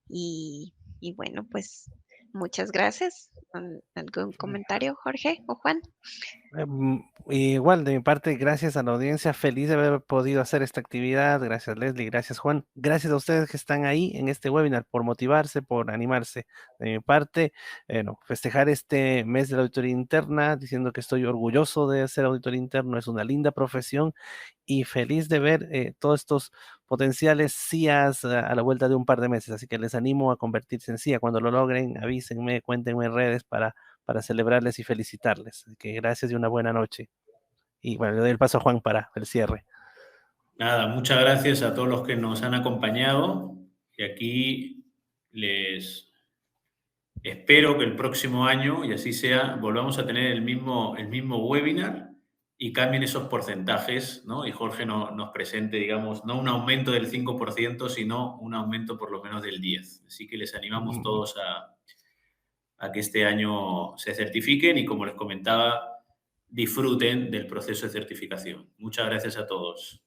Y bueno, pues muchas gracias. ¿Algún comentario, Jorge o Juan? Igual de mi parte, gracias a la audiencia, feliz de haber podido hacer esta actividad. Gracias Leslie, gracias Juan, gracias a ustedes que están ahí en este webinar por motivarse, por animarse. De mi parte, no, festejar este mes de la auditoría interna, diciendo que estoy orgulloso de ser auditor interno, es una linda profesión y feliz de ver todos estos potenciales CIAs a la vuelta de un par de meses. Así que les animo a convertirse en CIA. Cuando lo logren, avísenme, cuéntenme en redes para celebrarles y felicitarles. Así que gracias y una buena noche. Y bueno, le doy el paso a Juan para el cierre. Nada, muchas gracias a todos los que nos han acompañado y aquí les espero que el próximo año, y así sea, volvamos a tener el mismo webinar y cambien esos porcentajes, ¿no? Y Jorge nos presente, digamos, no un aumento del 5%, sino un aumento por lo menos del 10%. Así que les animamos todos a que este año se certifiquen y, como les comentaba, disfruten del proceso de certificación. Muchas gracias a todos.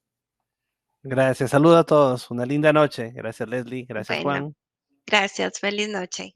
Gracias, saludos a todos, una linda noche. Gracias Leslie, gracias Bueno, Juan. gracias. Feliz noche.